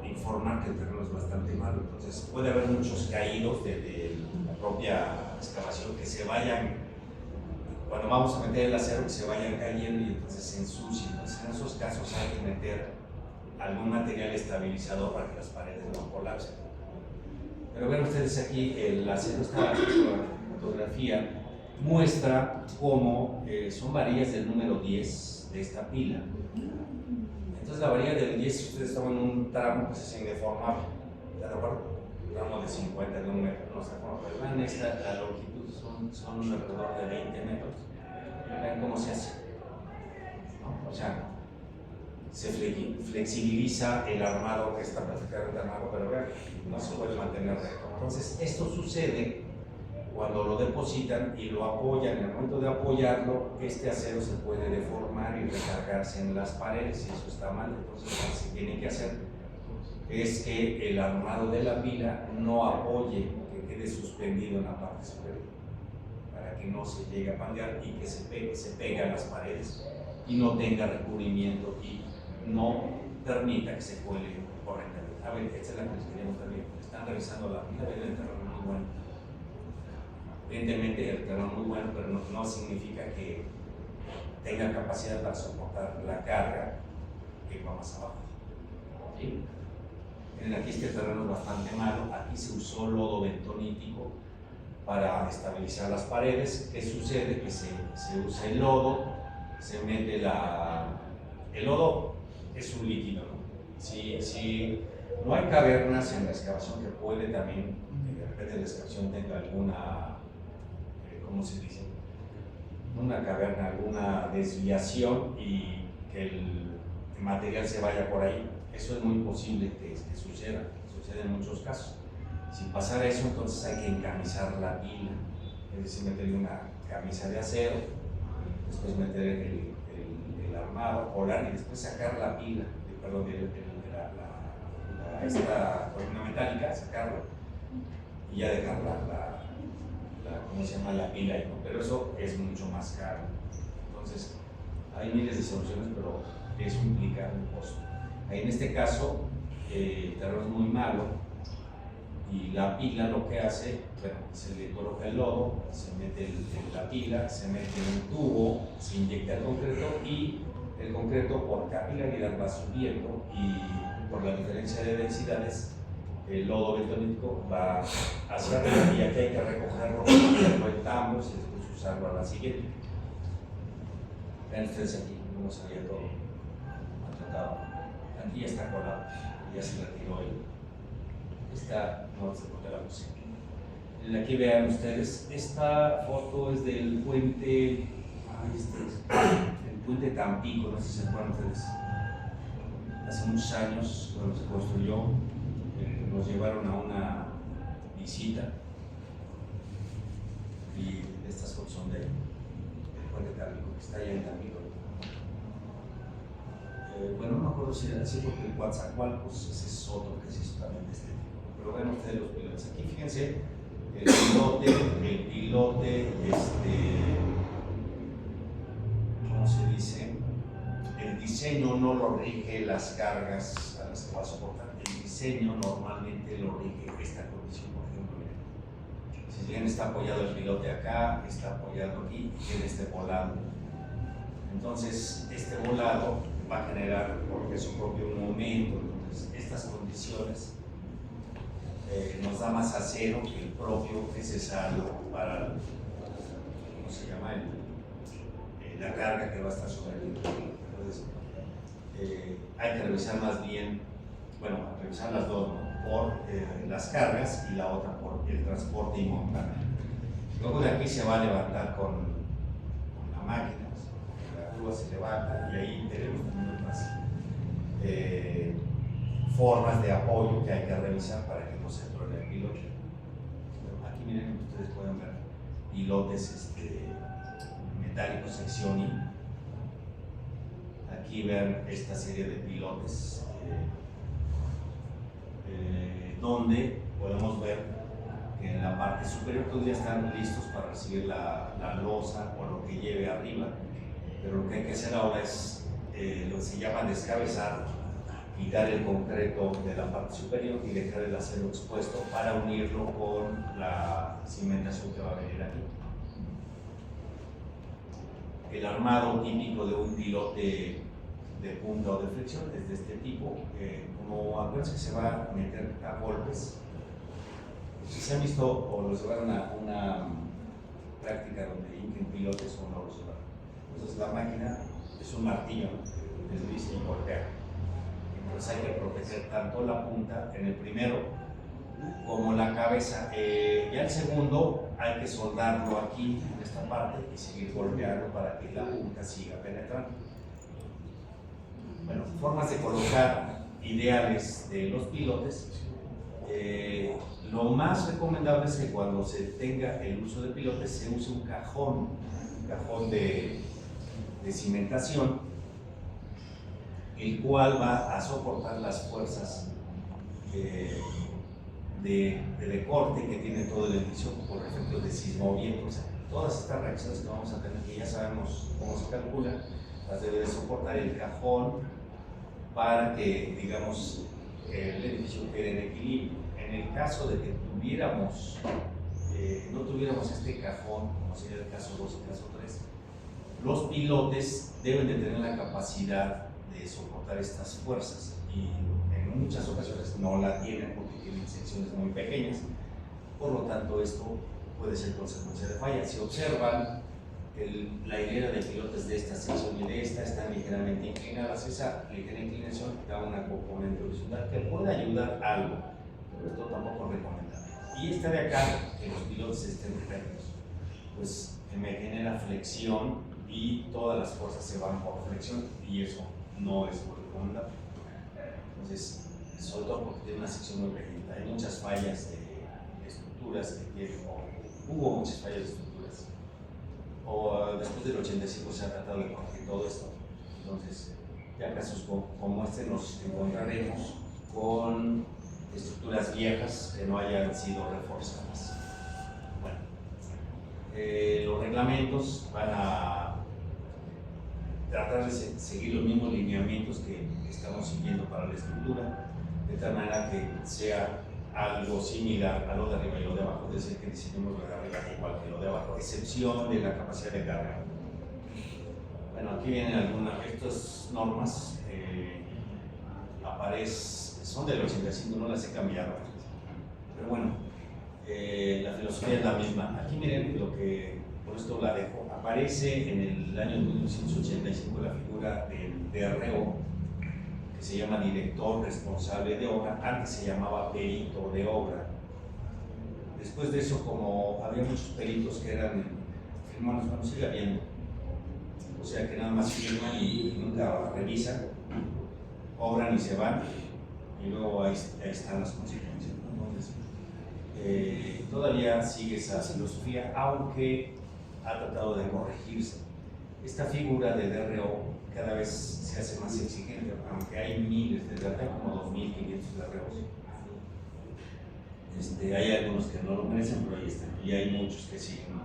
informar que el terreno es bastante malo. Entonces puede haber muchos caídos de la propia excavación que se vayan, cuando vamos a meter el acero, que se vayan cayendo y entonces se ensucien. Entonces en esos casos hay que meter algún material estabilizador para que las paredes no colapsen. Pero ven ustedes aquí, el acero, esta fotografía muestra cómo son varillas del número 10 de esta pila. Entonces la varilla del 10, si ustedes toman un tramo que se indeformable, ¿de acuerdo? Un tramo de 50 de un metro, no sé cómo, pero vean esta, la longitud son alrededor de 20 metros. Vean cómo se hace, ¿no? O sea, se flexibiliza el armado que está perfectamente armado, pero vean, no se puede mantener recto. Entonces esto sucede cuando lo depositan y lo apoyan. En el momento de apoyarlo, este acero se puede deformar y recargarse en las paredes, y eso está mal. Entonces lo que se tiene que hacer es que el armado de la pila no apoye, que quede suspendido en la parte superior, para que no se llegue a pandear y que se pegue a las paredes y no tenga recubrimiento y no permita que se cuele correctamente. A ver, esta es la que les quería mostrar bien. Están revisando la pila, ven el terreno muy bueno. Evidentemente el terreno muy bueno, pero no significa que tenga capacidad para soportar la carga que va más abajo. ¿Sí? Miren, aquí este terreno es bastante malo. Aquí se usó lodo bentonítico para estabilizar las paredes. ¿Qué sucede? Que se usa el lodo, se mete el lodo es un líquido, ¿no? Si no hay cavernas en la excavación, que puede también, de repente la excavación tenga alguna, ¿cómo se dice? Una caverna, alguna desviación y que el material se vaya por ahí. Eso es muy posible que suceda en muchos casos. Si pasara eso, entonces hay que encamisar la pila, es decir, meterle una camisa de acero, después meter el armado, colar y después sacar la pila, perdón, esta columna metálica, sacarla y ya dejar ¿cómo se llama? La pila ahí, ¿no? Pero eso es mucho más caro. Entonces, hay miles de soluciones, pero eso implica un costo. Ahí en este caso, el terreno es muy malo y la pila lo que hace, bueno, se le coloca el lodo, se mete la pila, se mete en un tubo, se inyecta el concreto y el concreto por capilaridad va subiendo y por la diferencia de densidades el lodo bentonítico va hacia arriba y aquí hay que recogerlo, ponerlo en tambos y después usarlo a la siguiente. Vean ustedes aquí, cómo salía todo maltratado. Aquí ya está colado, ya se retiró esta, no sé por qué la puse. Aquí vean ustedes, esta foto es del puente, el puente Tampico, no sé si se acuerdan ustedes. Hace muchos años, cuando se construyó, nos llevaron a una visita y estas fotos son del puente Tampico, que está allá en Tampico. Bueno, no me acuerdo si era así porque el Coatzacoalcos, ese es otro que se hizo también de este tipo. Pero ven ustedes los pilotes. Aquí fíjense el pilote, ¿cómo se dice? El diseño no lo rige las cargas a las que va a soportar. El diseño normalmente lo rige esta condición, por ejemplo. Miren. Si bien está apoyado el pilote acá, está apoyado aquí y tiene este volado. Entonces, este volado va a generar porque su propio momento. Entonces, estas condiciones nos da más acero que el propio necesario para, ¿cómo se llama? La carga que va a estar sobre el piloto. Entonces, hay que revisar más bien, bueno, revisar las dos, ¿no? Por las cargas y la otra por el transporte y montaje. Luego de aquí se va a levantar con la máquina. La grúa se levanta y ahí tenemos también otras formas de apoyo que hay que revisar para que no se truene el pilote. Aquí miren, ustedes pueden ver pilotes metálicos sección I. Aquí ven esta serie de pilotes donde podemos ver que en la parte superior todavía están listos para recibir la losa o lo que lleve arriba. Pero lo que hay que hacer ahora es lo que se llama descabezar, quitar el concreto de la parte superior y dejar el acero expuesto para unirlo con la cimentación que va a venir aquí. El armado típico de un pilote de punta o de flexión es de este tipo, como acuérdense que se va a meter a golpes. Si se han visto o los llevaron a una práctica donde hinquen pilotes o no los llevaron. Entonces la máquina es un martillo, desliza y golpea. Entonces hay que proteger tanto la punta en el primero como la cabeza. Ya el segundo hay que soldarlo aquí en esta parte y seguir golpeando para que la punta siga penetrando. Bueno, formas de colocar ideales de los pilotes. Lo más recomendable es que cuando se tenga el uso de pilotes se use un cajón de cimentación, el cual va a soportar las fuerzas de corte que tiene todo el edificio por efectos de sismo viento. O sea, todas estas reacciones que vamos a tener, que ya sabemos cómo se calcula, las debe de soportar el cajón para que, digamos, el edificio quede en equilibrio. En el caso de que no tuviéramos este cajón, como sería el caso 2 y el caso 3, los pilotes deben de tener la capacidad de soportar estas fuerzas y en muchas ocasiones no la tienen porque tienen secciones muy pequeñas, por lo tanto esto puede ser consecuencia de falla. Si observan, la hilera de pilotes de esta sección y de esta están ligeramente inclinadas. Esa ligera inclinación da una componente horizontal que puede ayudar algo, pero esto tampoco es recomendable. Y esta de acá, que los pilotes estén rectos, pues me genera flexión y todas las fuerzas se van por flexión y eso no es muy recomendable. Entonces, sobre todo porque tiene una sección muy pequeña, hay muchas fallas de estructuras que tienen, o hubo muchas fallas de estructuras, o después del 85 se ha tratado de corregir todo esto. Entonces, ya casos como este nos encontraremos con estructuras viejas que no hayan sido reforzadas. Bueno, los reglamentos van a tratar de seguir los mismos lineamientos que estamos siguiendo para la estructura, de tal manera que sea algo similar a lo de arriba y lo de abajo, es decir, que diseñemos lo de arriba igual que lo de abajo, excepción de la capacidad de carga. Bueno, aquí vienen algunas, estas normas, son del 85, no las he cambiado, Pero bueno, la filosofía es la misma. Aquí miren lo que, por esto la dejo, aparece en el año 1985 la figura del DRO, que se llama director responsable de obra, antes se llamaba perito de obra. Después de eso, como había muchos peritos que eran firmanos, bueno, sigue habiendo, o sea que nada más firman y nunca revisan, obran y se van, y luego ahí están las consecuencias. Entonces, todavía sigue esa filosofía, aunque ha tratado de corregirse. Esta figura de DRO cada vez se hace más exigente, aunque hay miles de DRO, como 2.500 DROs. Hay algunos que no lo merecen, pero ahí están, y hay muchos que siguen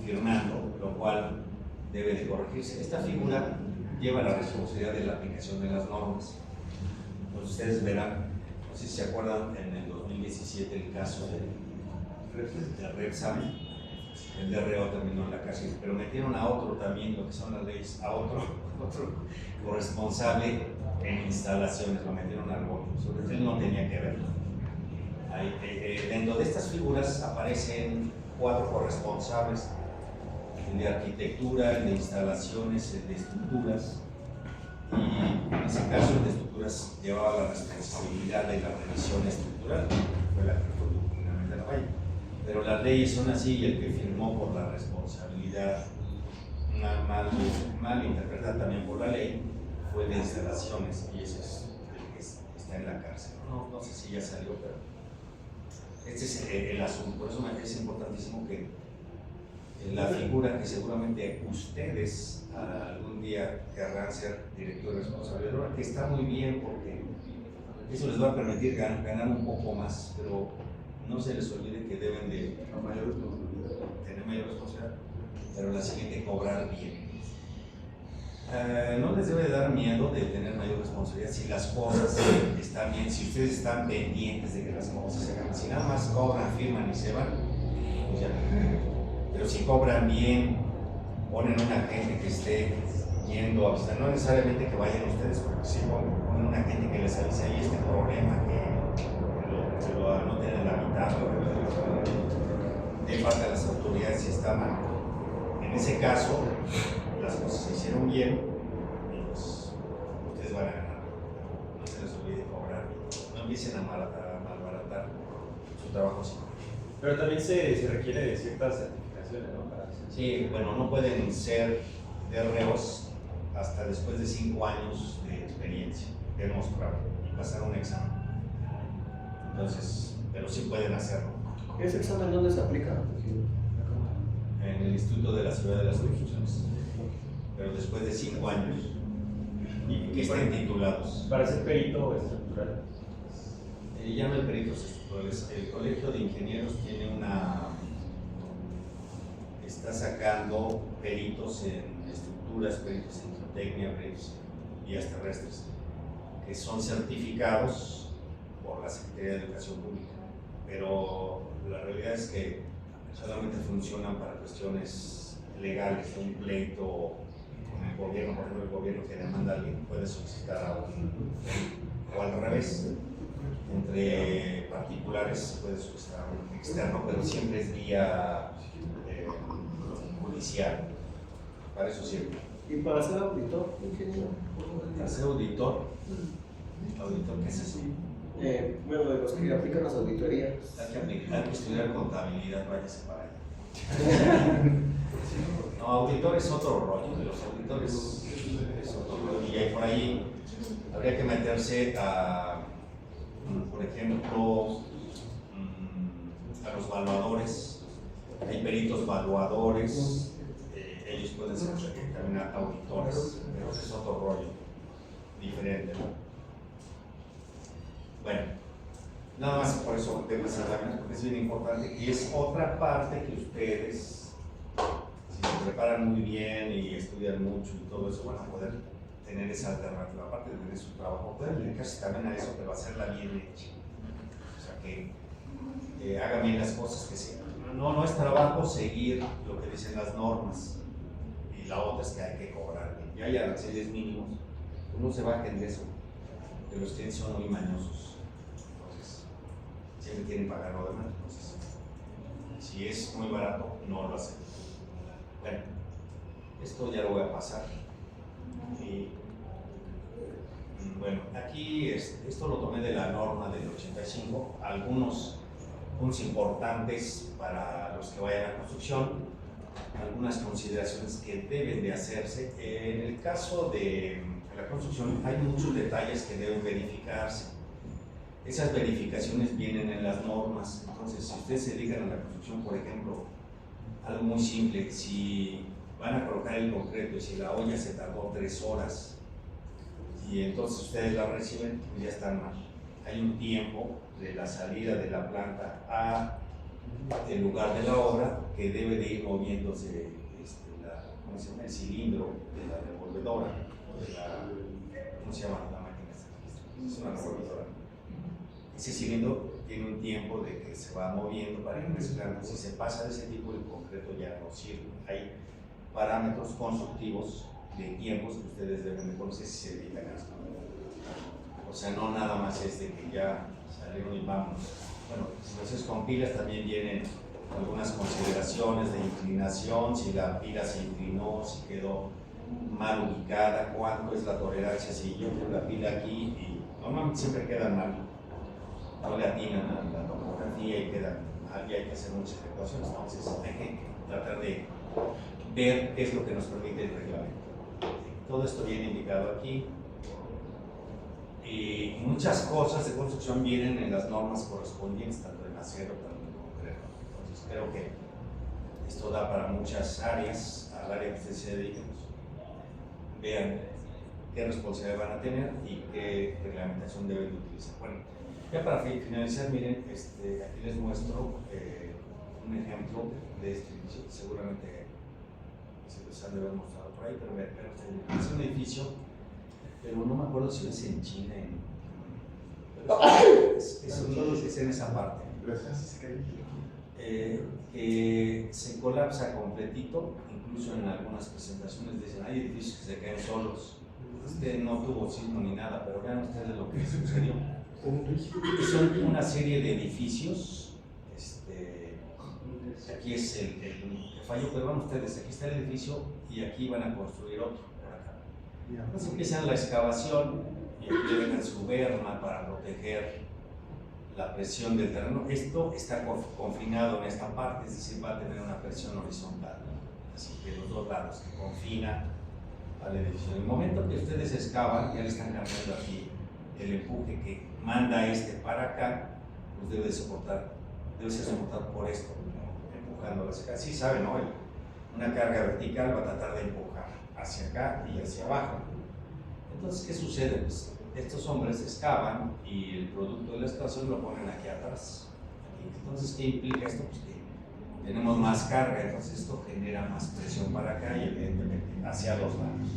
firmando, lo cual debe de corregirse. Esta figura lleva la responsabilidad de la aplicación de las normas. Pues ustedes verán, no sé si se acuerdan, en el 2017 el caso de Repsam, el DRO terminó en la cárcel, pero metieron a otro también, lo que son las leyes, a otro corresponsable en instalaciones, lo metieron al bote, sobre él no tenía que ver. Dentro de estas figuras aparecen 4 corresponsables: el de arquitectura, el de instalaciones, el de estructuras, y en ese caso el de estructuras llevaba la responsabilidad de la revisión estructural, fue la que fue finalmente la falla. Pero las leyes son así, y el que firmó por la responsabilidad mal interpretada también por la ley fue de instalaciones, y ese es el que está en la cárcel. No sé si ya salió, pero este es el asunto. Por eso me parece importantísimo que la figura que seguramente ustedes algún día querrán ser director responsable de obra, que está muy bien porque eso les va a permitir ganar un poco más, pero no se les olvide que deben de tener mayor responsabilidad, pero la siguiente, cobrar bien. No les debe dar miedo de tener mayor responsabilidad si las cosas están bien, si ustedes están pendientes de que las cosas se hagan. Si nada más cobran, firman y se van, pues ya. Pero si cobran bien, ponen una gente que esté yendo a visitar, no necesariamente que vayan ustedes, porque si ponen una gente que les avise ahí este problema, que lo anoten en la mitad, de parte de las autoridades si está mal. En ese caso, las cosas se hicieron bien y pues ustedes van a ganar. No se les olvide cobrar, no empiecen a malbaratar su trabajo así. Pero también se requiere de ciertas certificaciones, ¿no? Sí, bueno, no pueden ser DROs hasta después de 5 años de experiencia, demostrable, y pasar un examen. Entonces, pero sí pueden hacerlo. ¿Ese examen dónde se aplica? En el Instituto de la Ciudad de las Construcciones, pero después de 5 años, y que estén titulados. Para ser perito estructural. Llama el peritos estructurales. El Colegio de Ingenieros tiene está sacando peritos en estructuras, peritos en geotecnia, peritos en vías terrestres, que son certificados por la Secretaría de Educación Pública, pero la realidad es que solamente funcionan para cuestiones legales. Un pleito con el gobierno, por ejemplo, el gobierno que demanda a alguien puede solicitar a o al revés, entre particulares se puede solicitar a un externo, pero siempre es vía judicial. Para eso sirve. ¿Y para ser auditor, ingeniero? Para ser auditor, ¿qué es eso? Bueno, de los que aplican las auditorías. Hay que estudiar contabilidad, váyase para allá. No, auditor es otro rollo, de los auditores es otro rollo, y por ahí habría que meterse a, por ejemplo, a los evaluadores. Hay peritos evaluadores, ellos pueden ser también auditores, pero es otro rollo diferente, ¿no? Bueno, nada más por eso temas exámenes, porque es bien importante, y es otra parte que ustedes, si se preparan muy bien y estudian mucho y todo eso, van a poder tener esa alternativa. Aparte de tener su trabajo, pueden dedicarse también a eso, pero hacerla bien hecha. O sea, que hagan bien las cosas, que se... No es trabajo seguir lo que dicen las normas, y la otra es que hay que cobrar bien. Ya hay aranceles mínimos, no se bajen de eso, porque los clientes son muy mañosos. Entonces, siempre quieren pagar lo demás. Entonces, si es muy barato, no lo hacen. Bueno, esto ya lo voy a pasar. Y, bueno, aquí esto lo tomé de la norma del 85, algunos puntos importantes para los que vayan a construcción, algunas consideraciones que deben de hacerse. En el caso de la construcción hay muchos detalles que deben verificarse. Esas verificaciones vienen en las normas. Entonces, si ustedes se dedican a la construcción, por ejemplo, algo muy simple, si van a colocar el concreto y si la olla se tardó 3 horas y entonces ustedes la reciben, pues ya están mal. Hay un tiempo de la salida de la planta a el lugar de la obra que debe de ir moviéndose ¿cómo se llama? El cilindro de la revolvedora, ¿cómo se llama la máquina? Es una revolvedora. Ese cilindro tiene un tiempo de que se va moviendo para ir mezclando. Si se pasa de ese tipo, el concreto ya no sirve. Hay parámetros constructivos de tiempos que ustedes deben de conocer si se dedican a esto. O sea, no nada más es de que ya salieron y vamos. Bueno, entonces con pilas también vienen algunas consideraciones de inclinación, si la pila se inclinó, si quedó mal ubicada, cuánto es la tolerancia, si yo pongo la pila aquí y normalmente siempre quedan mal, no le atinan a la topografía y quedan mal y hay que hacer muchas ecuaciones, entonces hay que tratar de ver qué es lo que nos permite el reglamento. Todo esto viene indicado aquí. Y muchas cosas de construcción vienen en las normas correspondientes, tanto en acero como en concreto. Entonces creo que esto da para muchas áreas, al área que ustedes se dediquen. Vean qué responsabilidad van a tener y qué reglamentación deben de utilizar. Bueno, ya para finalizar, miren, aquí les muestro un ejemplo de este edificio. Seguramente se los han de haber mostrado por ahí, pero vean, es un edificio, pero no me acuerdo si es en China, es en esa parte. Que se colapsa completito, incluso en algunas presentaciones dicen, hay edificios que se caen solos. Este no tuvo sismo ni nada, pero vean ustedes lo que sucedió. Son una serie de edificios, aquí es el fallo, pero van ustedes, aquí está el edificio y aquí van a construir otro. Entonces empiezan la excavación y aquí le dejan su berma para proteger la presión del terreno. Esto está confinado en esta parte, es decir, va a tener una presión horizontal, así que los dos lados que confina al edificio. En el momento que ustedes excavan, ya le están cambiando aquí el empuje que manda para acá, pues debe ser soportado por esto, empujando hacia acá. Sí saben, ¿no? Una carga vertical va a tratar de empujar hacia acá y hacia abajo. Entonces, ¿qué sucede? Pues estos hombres excavan y el producto de la excavación lo ponen aquí atrás. Entonces, ¿qué implica esto? Pues que tenemos más carga, entonces esto genera más presión para acá y evidentemente hacia los lados.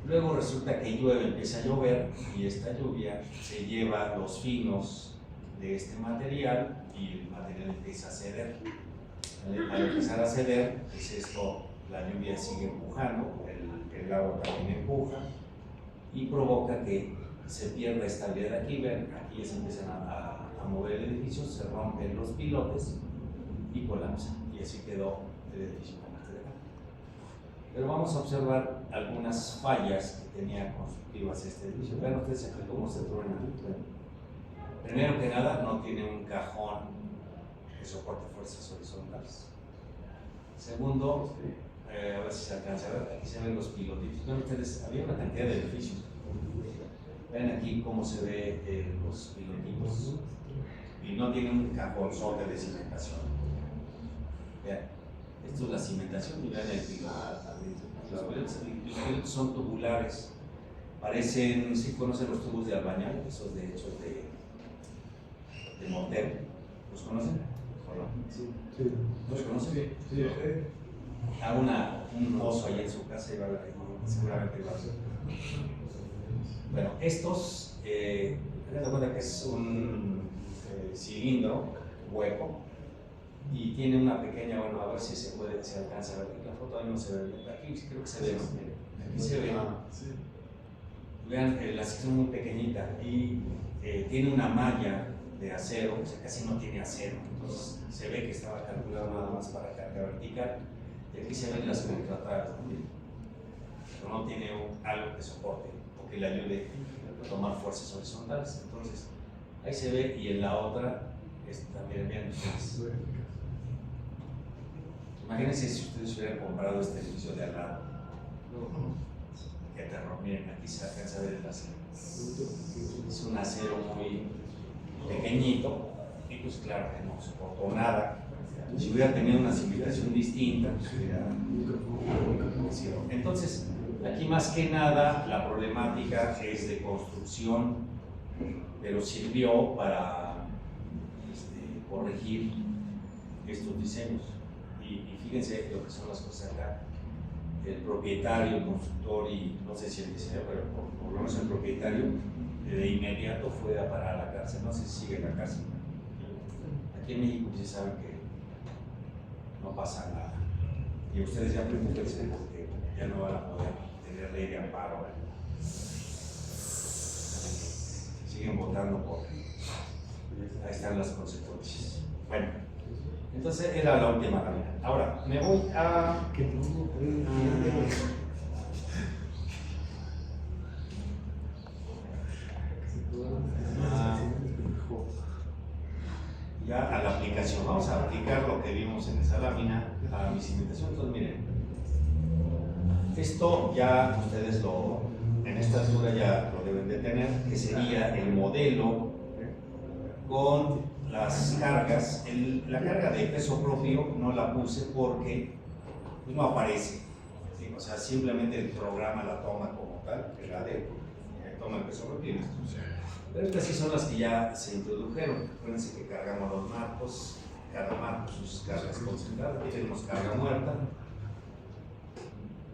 Luego resulta que llueve, empieza a llover y esta lluvia se lleva los finos de este material y el material empieza a ceder. Al empezar a ceder, pues esto, la lluvia sigue empujando, el agua también empuja y provoca que se pierda estabilidad aquí. Ven, aquí se empiezan a mover el edificio, se rompen los pilotes y colapsa, y así quedó el edificio como este de acá. Pero vamos a observar algunas fallas que tenía constructivas este edificio. Vean ustedes aquí cómo se truena. Primero que nada, no tiene un cajón que soporte fuerzas horizontales. Segundo, a ver si se alcanza a ver, aquí se ven los pilotitos. Ven ustedes, había una cantidad de edificios. Ven aquí cómo se ve los pilotitos. Y no tiene un cajonzote de cimentación. Vean, esto es la cimentación y vean el piloto. Los pilotos son tubulares. Parecen, si conocen los tubos de albañal, esos de hechos de mortero. ¿Los conocen? Sí. ¿Los conocen? Sí. Hago un pozo ahí en su casa y va a ver, seguramente va a ver. Bueno, estos, ten en cuenta que es un cilindro hueco y tiene una pequeña, bueno, a ver si se alcanza a ver. La foto ahí no se ve, aquí creo que se ve, aquí se ve. Vean, la sección muy pequeñita y tiene una malla de acero, o sea, casi no tiene acero, entonces se ve que estaba calculado nada más para carga vertical, y aquí se ven las contratraves también, pero no tiene algo que soporte o que le ayude a tomar fuerzas horizontales, entonces ahí se ve, y en la otra también vean ustedes. Imagínense si ustedes hubieran comprado este edificio de al lado. Qué terror, miren, aquí se alcanza a ver el acero. Es un acero muy pequeñito y pues claro que no soportó nada. Si hubiera tenido una civilización distinta, pues hubiera sido. Entonces, aquí más que nada la problemática es de construcción, pero sirvió para corregir estos diseños. Y fíjense lo que son las cosas acá. El propietario, el constructor y no sé si el diseñador, pero por lo menos el propietario de inmediato fue a parar a la cárcel. No sé si sigue en la cárcel. Aquí en México sí saben que no pasa nada. Y ustedes ya preocúpense porque ya no van a poder tener ley de amparo. Siguen votando por. Ahí están las consecuencias. Bueno, entonces era la última lámina. Ahora, me voy a. Ya a la aplicación. Vamos a aplicar lo que vimos en esa lámina a mi cimentación. Entonces, miren, esto ya ustedes en esta altura ya lo deben de tener, que sería el modelo con las cargas. La carga de peso propio no la puse porque pues, no aparece, ¿sí? O sea, simplemente el programa la toma como tal, que la toma el peso propio y listo. Pero estas sí son las que ya se introdujeron. Acuérdense que cargamos los marcos, cada marco sus cargas concentradas. Aquí tenemos carga muerta,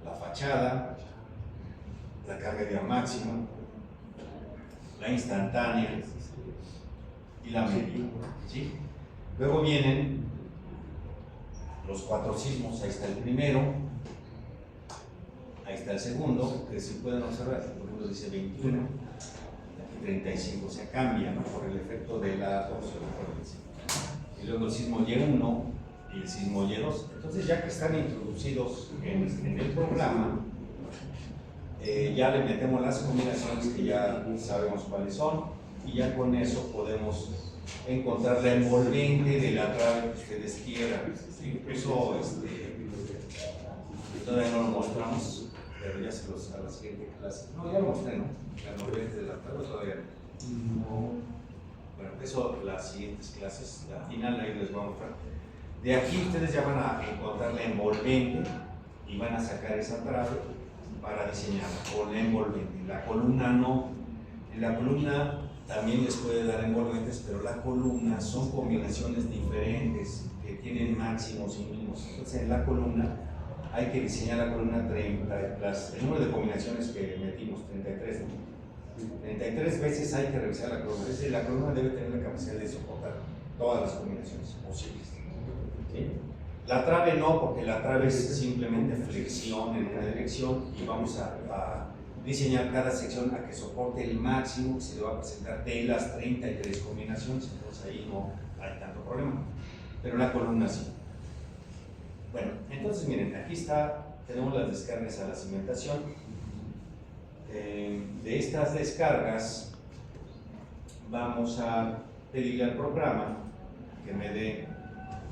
la fachada, la carga de máximo, la instantánea y la media, ¿sí? Luego vienen los 4 sismos. Ahí está el primero, ahí está el segundo, que si pueden observar, por ejemplo dice 21, aquí 35, se cambia, ¿no? Por el efecto de la torsión. Y luego el sismo Y1 y el sismo Y2. Entonces, ya que están introducidos en el programa, ya le metemos las combinaciones que ya sabemos cuáles son, y ya con eso podemos encontrar la envolvente de la trave que ustedes quieran. ¿Sí? Eso todavía no lo mostramos, pero ya se los a la siguiente clase. No, ya lo mostré, ¿no? La envolvente de la trave todavía no. Bueno, eso las siguientes clases, la final ahí les voy a mostrar. De aquí ustedes ya van a encontrar la envolvente y van a sacar esa trave para diseñarla con la envolvente. La columna no. En la columna también les puede dar envolventes, pero la columna son combinaciones diferentes que tienen máximos y mínimos. Entonces en la columna hay que diseñar la columna 30, el número de combinaciones que metimos, 33. 33 veces hay que revisar la columna. Es decir, la columna debe tener la capacidad de soportar todas las combinaciones posibles. ¿Sí? La trave no, porque la trave es simplemente flexión en una dirección y vamos a diseñar cada sección a que soporte el máximo que se le va a presentar de las 33 combinaciones, entonces ahí no hay tanto problema, pero la columna sí. Bueno, entonces miren, aquí está, tenemos las descargas a la cimentación. De estas descargas vamos a pedirle al programa que me dé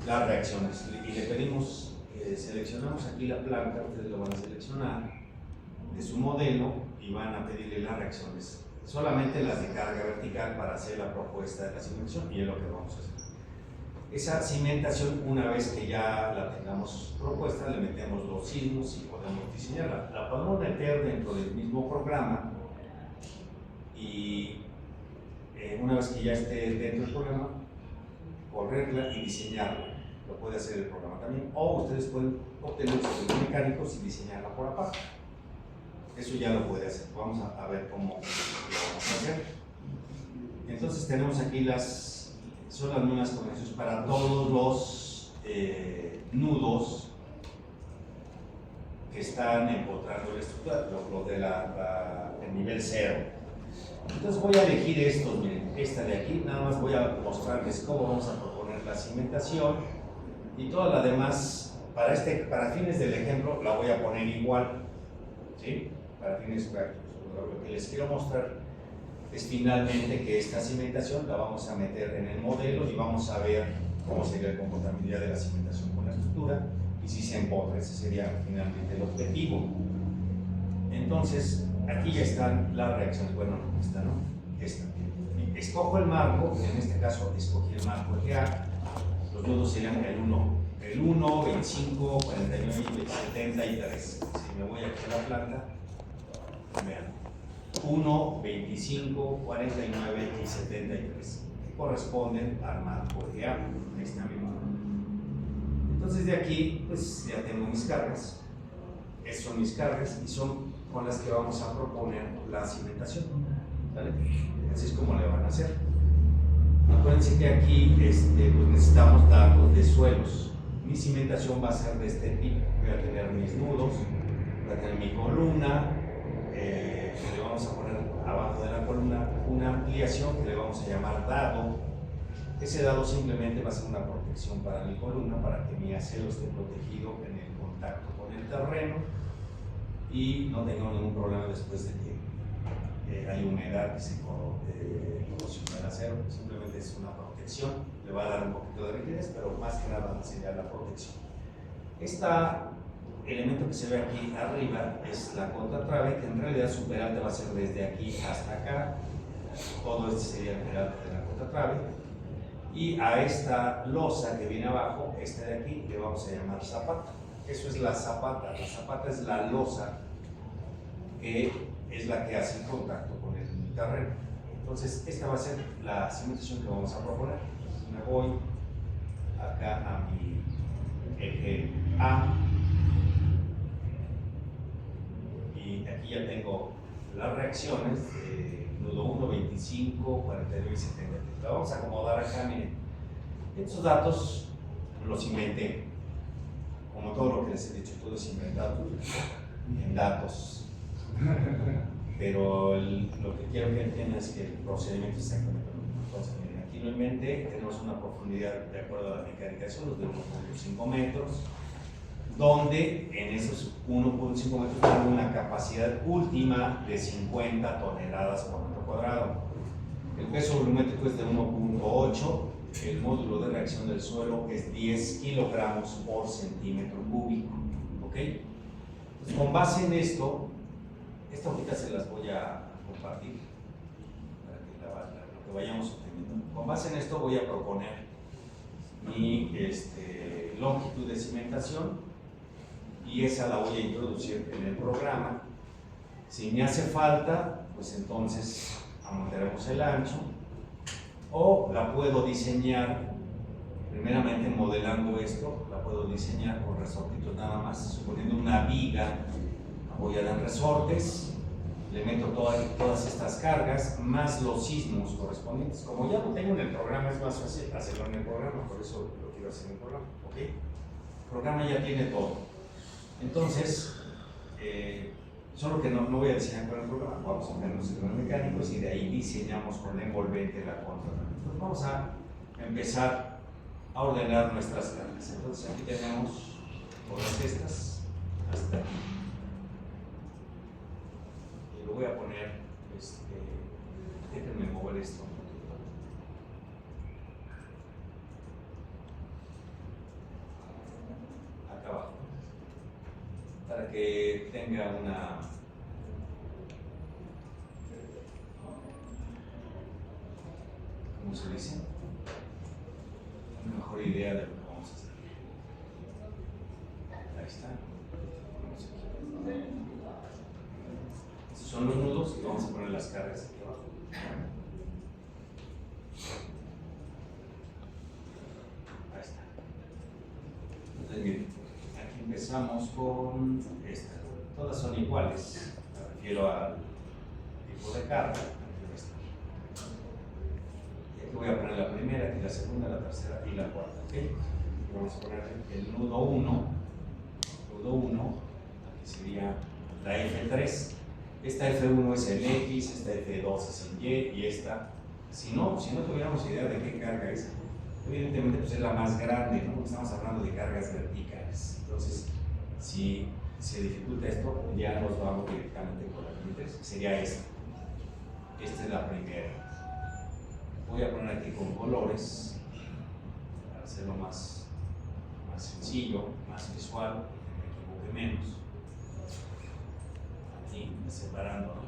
las reacciones y le pedimos, seleccionamos aquí la planta, ustedes lo van a seleccionar de su modelo y van a pedirle las reacciones, solamente las de carga vertical para hacer la propuesta de la cimentación, y es lo que vamos a hacer. Esa cimentación, una vez que ya la tengamos propuesta, le metemos los sismos y podemos diseñarla. La podemos meter dentro del mismo programa y una vez que ya esté dentro del programa, correrla y diseñarla. Lo puede hacer el programa también, o ustedes pueden obtener los mecánicos y diseñarla por aparte. Eso ya lo puede hacer. Vamos a ver cómo lo vamos a hacer. Entonces tenemos aquí son las mismas combinaciones para todos los nudos que están empotrando la estructura, lo de el nivel 0. Entonces voy a elegir estos, miren. esta de aquí, nada más voy a mostrarles cómo vamos a proponer la cimentación y toda la demás, para fines del ejemplo, la voy a poner igual, ¿sí? Para fines prácticos. Lo que les quiero mostrar es finalmente que esta cimentación la vamos a meter en el modelo y vamos a ver cómo sería el comportamiento de la cimentación con la estructura y si se empotra. Ese sería finalmente el objetivo. Entonces, aquí ya están las reacciones. Bueno, esta no, esta. Escojo el marco, en este caso escogí el marco EGA. Los nudos serían el 1, 25, 49 y 73. Si me voy aquí a la planta, vean. 1, 25, 49 y 73, que corresponden al marco EGA. Ahí está mi marco. Entonces de aquí, pues ya tengo mis cargas. Esas son mis cargas y son con las que vamos a proponer la cimentación. ¿Vale? Así es como le van a hacer. Acuérdense que aquí pues necesitamos datos de suelos. Mi cimentación va a ser de este tipo. Voy a tener mis nudos, voy a tener mi columna. Le vamos a poner abajo de la columna una ampliación que le vamos a llamar dado. Ese dado simplemente va a ser una protección para mi columna, para que mi acero esté protegido en el contacto con el terreno y no tengamos ningún problema después de que hay humedad que se corrosiona el acero. Simplemente es una protección, le va a dar un poquito de rigidez, pero más que nada sería la protección. Este elemento que se ve aquí arriba es la contratrave, que en realidad su peralte va a ser desde aquí hasta acá. Todo este sería el peralte de la contratrave. Y a esta losa que viene abajo, esta de aquí, le vamos a llamar zapata. Eso es la zapata. La zapata es la losa que es la que hace el contacto con el terreno. Entonces, esta va a ser la cimentación que vamos a proponer. Entonces, me voy acá a mi eje A. Y aquí ya tengo las reacciones de nudo 1, 25, 49 y 70. La vamos a acomodar acá. Miren, estos datos los inventé. Como todo lo que les he dicho, todo es inventado en datos. Pero lo que quiero que entiendan es que el procedimiento es exactamente lo mismo. Entonces, miren, aquí lo inventé. Tenemos una profundidad de acuerdo a la mecánica de suelos de 1.5 metros. Donde en esos 1.5 metros tengo una capacidad última de 50 toneladas por metro cuadrado. El peso volumétrico es de 1.8, el módulo de reacción del suelo es 10 kilogramos por centímetro cúbico. ¿Ok? Entonces, con base en esto, esta hojita se las voy a compartir para que lo que vayamos obteniendo. Con base en esto voy a proponer mi longitud de cimentación. Y esa la voy a introducir en el programa. Si me hace falta, pues entonces aumentaremos el ancho, o la puedo diseñar, primeramente modelando esto, la puedo diseñar con resortitos nada más, suponiendo una viga apoyada en resortes, le meto todas estas cargas, más los sismos correspondientes. Como ya lo tengo en el programa, es más fácil hacerlo en el programa, por eso lo quiero hacer en el programa. ¿Ok? El programa ya tiene todo. Entonces, solo que no voy a diseñar con el programa, vamos a poner los sistemas mecánicos y de ahí diseñamos con la envolvente la contra. Entonces vamos a empezar a ordenar nuestras cargas. Entonces aquí tenemos todas estas hasta aquí. Y lo voy a poner, déjenme mover esto. Acá abajo. Para que tenga una ¿cómo se dice? Una mejor idea de lo que vamos a hacer. Ahí está. Estos son los nudos y vamos a poner las cargas aquí abajo. Ahí está. Entonces miren, aquí empezamos con esta. Todas son iguales. Me refiero al tipo de carga. Voy a poner la primera, aquí la segunda, la tercera y la cuarta. ¿Okay? Vamos a poner el nudo 1. Nudo 1, aquí sería la F3. Esta F1 es el X, esta F2 es el Y y esta si no tuviéramos idea de qué carga es, evidentemente pues es la más grande, ¿no? Estamos hablando de cargas verticales. Entonces, si se dificulta esto, ya nos vamos directamente con la límites. Sería esta. Esta es la primera. Voy a poner aquí con colores para hacerlo más sencillo, más visual, que me equivoque menos. Aquí, separando, ¿no?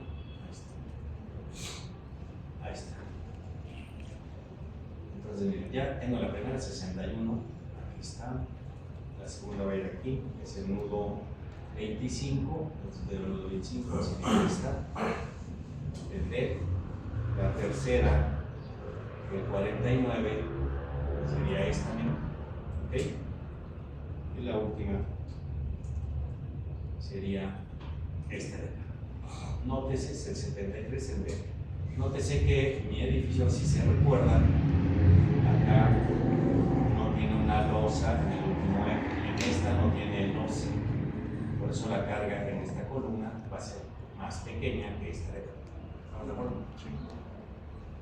Ahí está. Entonces, miren, ya tengo la primera 61, aquí está. La segunda va a ir aquí, es el nudo 25, entonces del nudo 25, así está. El D, la tercera, el 49, sería esta, miren. ¿Ok? Y la última sería esta de acá. Nótese, es el 73, el D. Nótese que mi edificio, si se recuerdan, acá no tiene una losa en el último eje, en esta no tiene losa. Por eso la carga en esta columna va a ser más pequeña que esta de acá. ¿Estamos de acuerdo? Sí.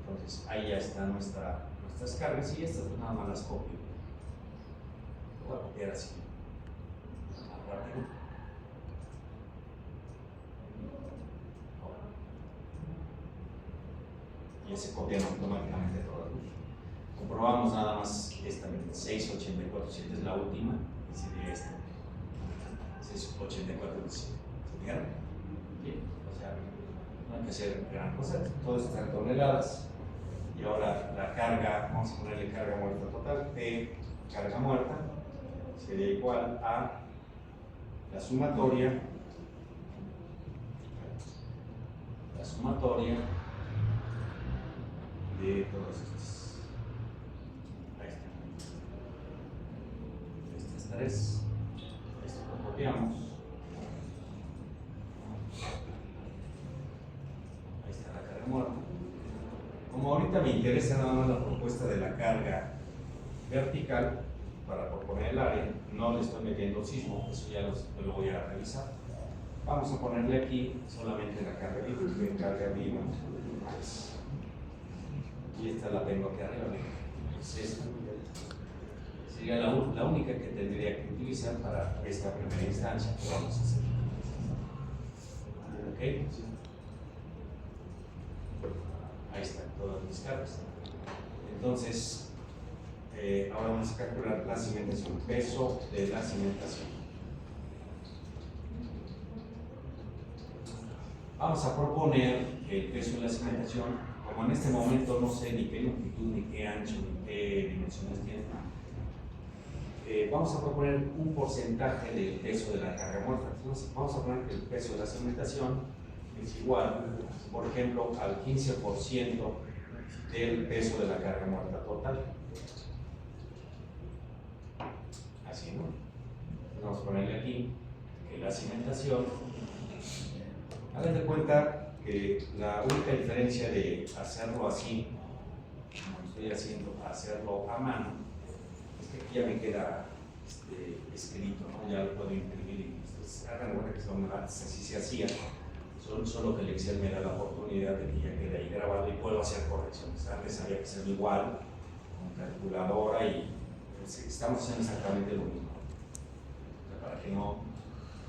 Entonces ahí ya están nuestras cargas y estas pues nada más las copio. Lo voy a copiar así. Rápido. Ya se copian automáticamente todas. Comprobamos nada más esta 684.7 es la última y sería esta 684.7. ¿Se fijaron? Bien, o sea, no hay que hacer gran cosa, todo esto está en toneladas. Y ahora la carga, vamos a ponerle carga muerta total, P carga muerta sería igual a la sumatoria de todas estas. Ahí está. Estas tres. Esto lo copiamos. Ahí está la carga muerta. Como ahorita me interesa nada más la propuesta de la carga vertical para proponer el área, no le estoy metiendo sismo, eso ya lo voy a revisar. Vamos a ponerle aquí solamente la carga viva, y esta la tengo aquí arriba. Entonces, esta sería la única que tendría que utilizar para esta primera instancia que vamos a hacer. ¿Ok? Ahí están todas mis cargas. Entonces, ahora vamos a calcular la cimentación, peso de la cimentación. Vamos a proponer el peso de la cimentación. Como en este momento no sé ni qué longitud, ni qué ancho, ni qué dimensiones tiene, vamos a proponer un porcentaje del peso de la carga muerta. Entonces, vamos a poner que el peso de la cimentación es igual, por ejemplo, al 15% del peso de la carga muerta total. Así, ¿no? Vamos a ponerle aquí que la cimentación, hagan de cuenta que la única diferencia de hacerlo así, como lo estoy haciendo, a hacerlo a mano, es que aquí ya me queda escrito, ¿no? Ya lo puedo imprimir. Entonces, hagan de cuenta que antes así se hacía, solo que el Excel me da la oportunidad de que ya quede ahí grabado y puedo hacer correcciones. Antes había que hacerlo igual, con calculadora y pues, estamos haciendo exactamente lo mismo. O sea, para que no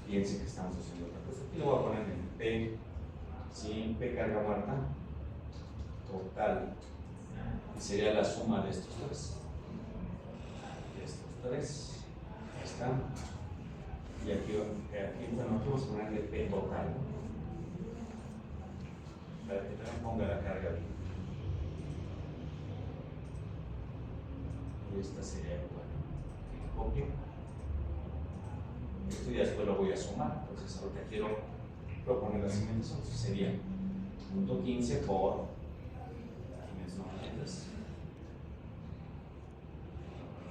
piensen que estamos haciendo otra cosa. Aquí lo voy a poner en P. Sí, P carga muerta total, y sería la suma de estos tres. Ahí están. Y aquí bueno, aquí vamos a ponerle P total, para que también ponga la carga bien. Y esta sería igual. Copio. Esto ya después lo voy a sumar, entonces ahorita quiero proponer la cimentación, sería 0.15 por aquí no entiendes.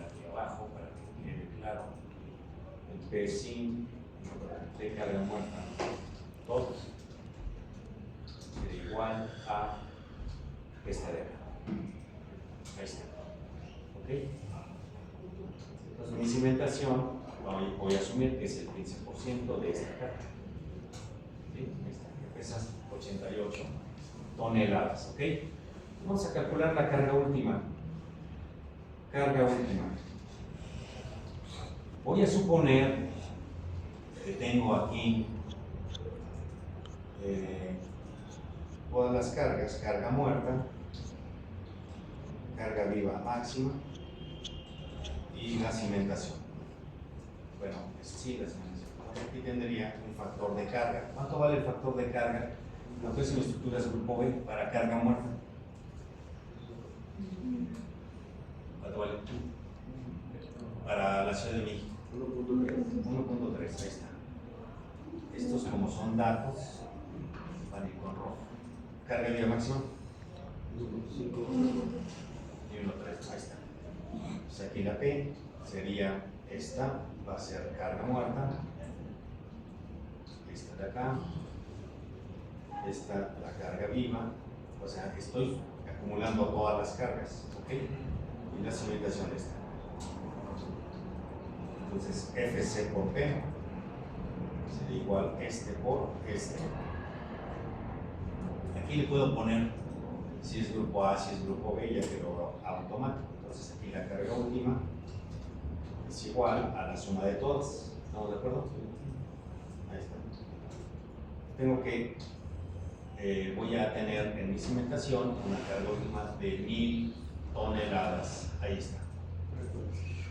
Aquí abajo para que quede claro. El P sin de carga muerta todos sería igual a esta de acá. Ahí está. ¿Ok? Entonces mi cimentación voy a asumir que es el 15% de esta carga. ¿Sí? Que pesa 88 toneladas, ¿ok? Vamos a calcular la carga última. Carga última. Voy a suponer que tengo aquí todas las cargas, carga muerta, carga viva máxima y la cimentación. Bueno, sí, la cimentación. Aquí tendría un factor de carga. ¿Cuánto vale el factor de carga? Lo que es en estructuras grupo B para carga muerta. ¿Cuánto vale? Para la Ciudad de México. 1.3, ahí está. Estos como son datos, van a ir con rojo. Carga viva máxima. Y 1.3, ahí está. Pues aquí la P sería esta, va a ser carga muerta. Esta de acá. Esta la carga viva. O sea, estoy acumulando todas las cargas, ¿ok? Y la cimentación de esta. Entonces, FC por P sería igual este por este. Aquí le puedo poner si es grupo A, si es grupo B, ya quedó automático. Entonces, aquí la carga última es igual a la suma de todas. ¿Estamos de acuerdo? Ahí está. Tengo que, voy a tener en mi cimentación una carga última de 1000 toneladas. Ahí está.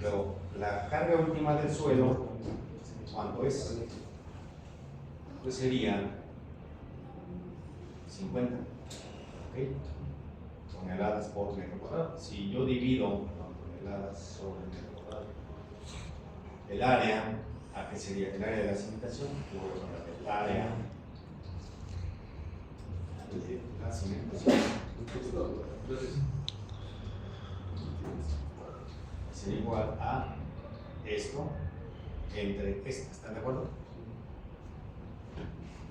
Luego, la carga última del suelo, ¿cuánto es? Pues sería 50, ¿ok? Toneladas por metro cuadrado. Si yo divido toneladas sobre metro cuadrado, el área, ¿a qué sería? El área de la cimentación, yo voy a poner el área de la cimentación. Sería igual a esto entre esta, ¿están de acuerdo?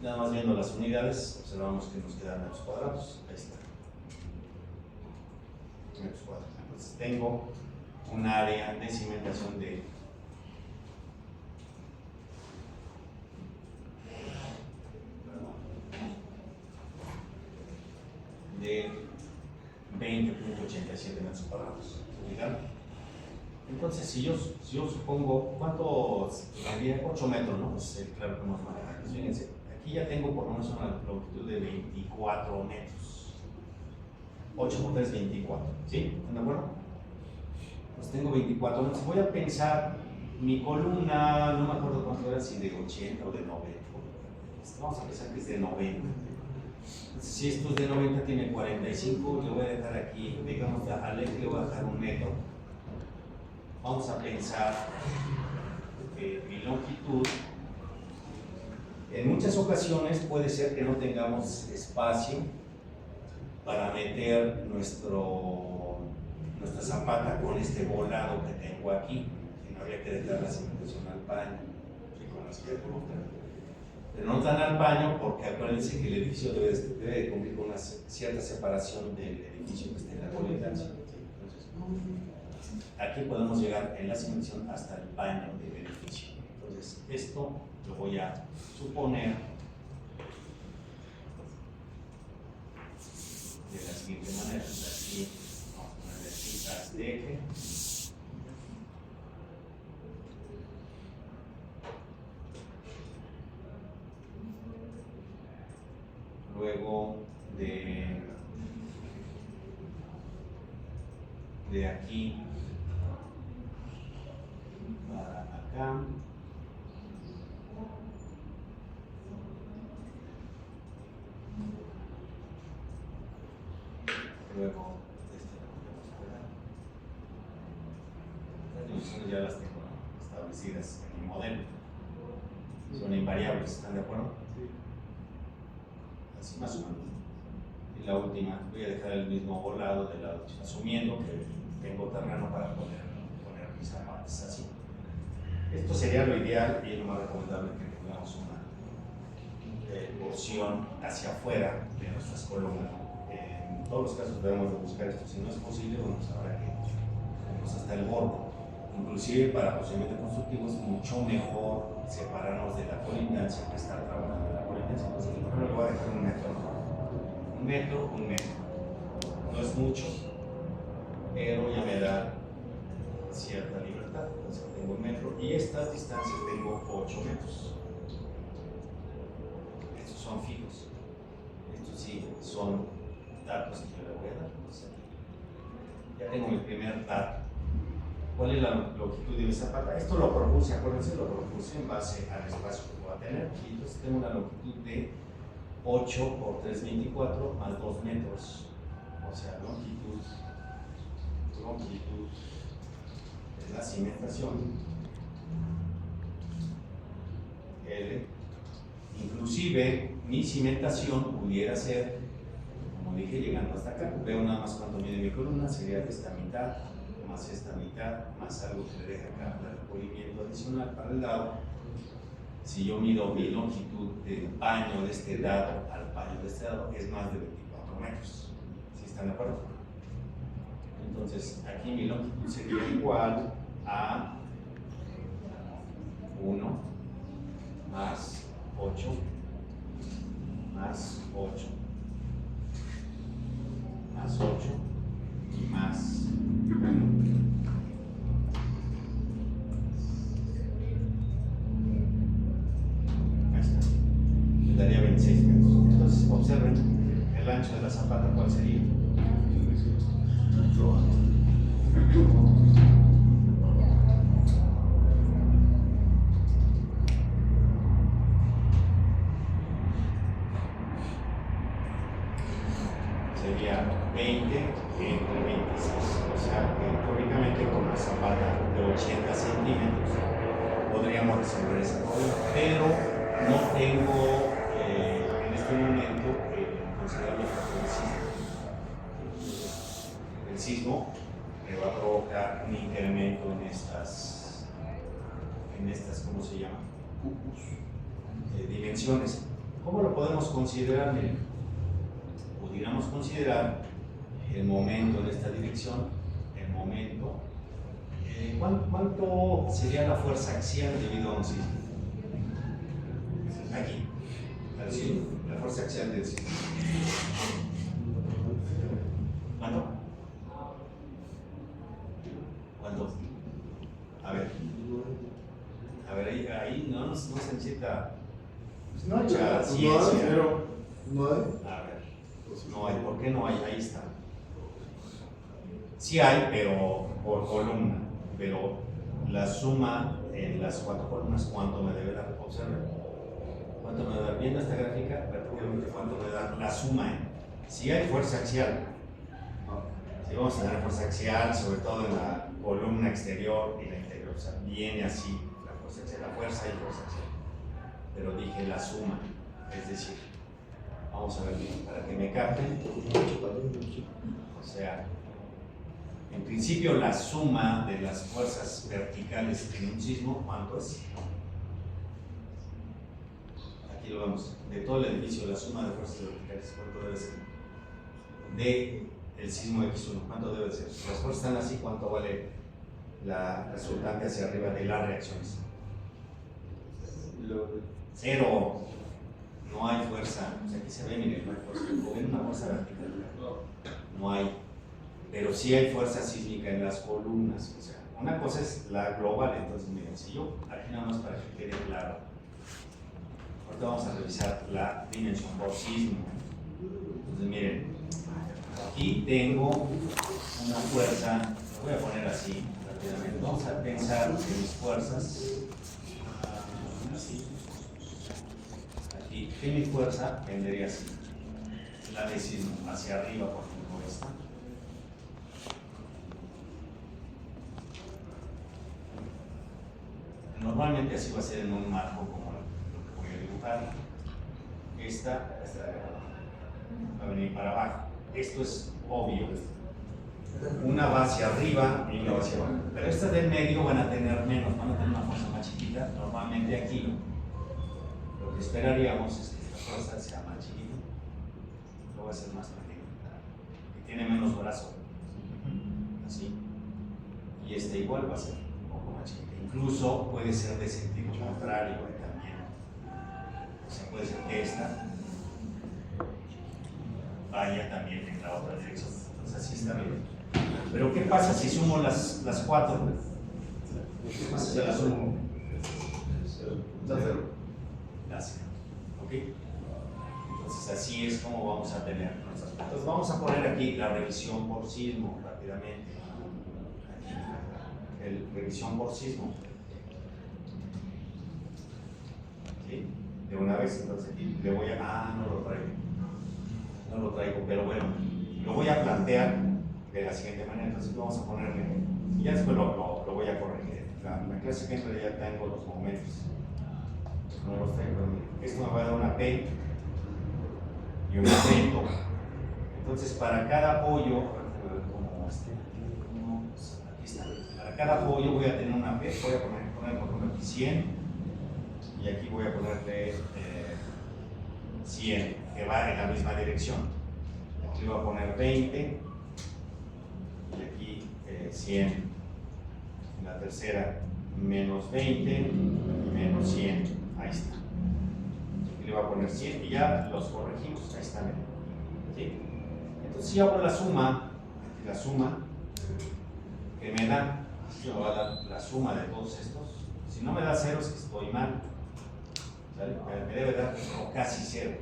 Nada más viendo las unidades, observamos que nos quedan metros cuadrados. Ahí está. Metros cuadrados. Entonces tengo un área de cimentación de 20.87 metros cuadrados. ¿Se Entonces, si yo supongo, ¿cuánto sería? 8 metros, ¿no? Es claro que nos maneja. Fíjense, aquí ya tengo por lo menos una longitud de 24 metros. 8 por 3, 24. ¿Sí? ¿Están de acuerdo? Pues tengo 24 metros. Voy a pensar, mi columna, no me acuerdo cuánto era, si de 80 o de 90. Vamos a pensar que es de 90. Entonces, si esto es de 90, tiene 45. Le voy a dejar aquí, digamos, al eje le voy a dejar un metro. Vamos a pensar que mi longitud, en muchas ocasiones puede ser que no tengamos espacio para meter nuestra zapata con este volado que tengo aquí, que no habría que dejar la cimentación al paño, y con las piernas. Pero no tan al paño, porque acuérdense que el edificio debe cumplir con una cierta separación del edificio que esté en la colindancia. Aquí podemos llegar en la cimentación hasta el paño del edificio. Entonces, esto lo voy a suponer de la siguiente manera. Aquí, vamos a ponerle aquí a este eje. Luego de aquí para acá, luego las dimensiones ya las tengo, ¿no?, establecidas en mi modelo, son invariables, ¿están de acuerdo? Así más o menos. Y la última, voy a dejar el mismo volado de lado, asumiendo que tengo terreno para poner mis zapatos así. Esto sería lo ideal y lo más recomendable, que tengamos una porción hacia afuera de nuestras columnas. En todos los casos debemos de buscar esto. Si no es posible, bueno, pues habrá que irnos hasta el borde. Inclusive para procedimientos constructivos es mucho mejor separarnos de la colindancia que estar trabajando en la colindancia. Entonces, por ejemplo, le voy a dejar un metro, ¿no? Un metro. no es mucho, pero ya me da cierta libertad. Entonces tengo 1 metro y estas distancias tengo 8 metros. Estos son fijos. Estos sí son datos que yo le voy a dar. Entonces, ya tengo mi primer dato. ¿Cuál es la longitud de mi zapata? Esto lo propuse, acuérdense, lo propuse en base al espacio que voy a tener. Y entonces tengo una longitud de 8 por 3,24 más 2 metros. O sea, longitud es la cimentación L. Inclusive mi cimentación pudiera ser, como dije, llegando hasta acá. Veo nada más cuánto mide mi columna, sería esta mitad más esta mitad más algo que le deja acá de recubrimiento adicional para el lado. Si yo mido mi longitud del paño de este lado al paño de este lado, es más de 24 metros. ¿Sí están de acuerdo? Entonces, aquí mi longitud sería igual a 1 más 8 más 8 más 8 y más 1. Ahí está. Me daría 26 metros. Entonces, observen el ancho de la zapata, ¿cuál sería? Sería 20 entre 26, o sea que teóricamente con una zapata de 80 centímetros podríamos resolver ese problema, pero no tengo en este momento considerable factor de sismo. El sismo me va a provocar un incremento en estas, ¿cómo se llama? Dimensiones. ¿Cómo lo podemos considerar? Miren, pudiéramos considerar el momento en esta dirección, el momento. ¿Cuánto sería la fuerza axial debido a un sismo? Aquí, al sismo, la fuerza axial del sismo. ¿Cuánto? ¿Cuánto? A ver, ahí no se necesita mucha ciencia. No hay. A ver, no hay. ¿Por qué no hay? Ahí está. Sí hay, pero por columna. Pero la suma en las 4 columnas, ¿cuánto me debe dar? Observen. ¿Cuánto me debe dar? Viendo esta gráfica, prácticamente cuánto me da la suma. Si hay fuerza axial, si vamos a tener fuerza axial, sobre todo en la columna exterior y la interior, o sea, viene así la fuerza axial, la fuerza y fuerza axial. Pero dije la suma, es decir, vamos a ver bien, para que me capten. O sea, en principio la suma de las fuerzas verticales en un sismo, ¿cuánto es? Aquí lo vemos, de todo el edificio, la suma de fuerzas verticales, ¿cuánto debe ser? De el sismo X1, ¿cuánto debe ser? Las fuerzas están así, ¿cuánto vale la resultante hacia arriba de las reacciones? 0. No hay fuerza, o sea, aquí se ve, miren, no hay fuerza, o ven una fuerza vertical, no hay, pero sí hay fuerza sísmica en las columnas, o sea, una cosa es la global, entonces miren, si yo, aquí nada más para que quede claro, ahorita vamos a revisar la dimensión por sismo, entonces miren, aquí tengo una fuerza, lo voy a poner así, rápidamente, vamos a pensar en mis fuerzas, así. Que mi fuerza vendría así, la de sismo, hacia arriba, por ejemplo, esta. Normalmente así va a ser en un marco como lo que voy a dibujar. Esta va a venir para abajo. Esto es obvio. Una va hacia arriba y una va hacia abajo. Pero estas del medio van a tener menos, van a tener una fuerza más chiquita. Normalmente aquí lo que esperaríamos es que esta fuerza sea más chiquita, lo va a ser más pequeña y tiene menos brazo, así, y este igual va a ser un poco más chiquita, incluso puede ser de sentido contrario también, o sea, puede ser que esta vaya también en la otra dirección, Entonces así está bien. Pero ¿qué pasa si sumo las 4? ¿Qué pasa si las sumo? Las 0. ¿Ok? Entonces así es como vamos a tener nuestras. Entonces vamos a poner aquí la revisión por sismo rápidamente. Aquí, revisión por sismo. ¿Sí? De una vez, entonces aquí le voy a. No lo traigo. No lo traigo, pero bueno, lo voy a plantear de la siguiente manera. Entonces vamos a ponerle. Y ya después lo voy a corregir. La clase que entra ya tengo los momentos. No los tengo. Esto me va a dar una P y un acento. Entonces, para cada apoyo, aquí está. Para cada apoyo voy a tener una P, voy a poner por ejemplo aquí 100 y aquí voy a ponerle 100, que va en la misma dirección. Aquí voy a poner 20 y aquí 100. La tercera, menos 20 y menos 100. Ahí está. Aquí le voy a poner 100 y ya los corregimos. Ahí está. ¿Sí? Entonces, si hago la suma, que me da, me va a dar la suma de todos estos. Si no me da 0 es que estoy mal. ¿Sale? Me debe dar o casi 0.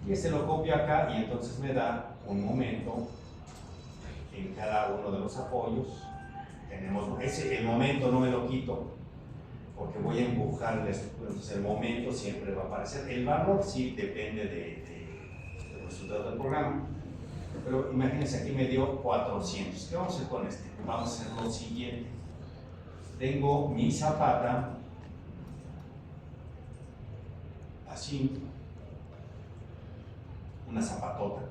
Y este lo copio acá y entonces me da un momento en cada uno de los apoyos. Tenemos el momento no me lo quito porque voy a empujar la estructura. Entonces el momento siempre va a aparecer. El valor sí depende del resultado del programa. Pero imagínense, aquí me dio 400. ¿Qué vamos a hacer con este? Vamos a hacer lo siguiente. Tengo mi zapata, así, una zapatota,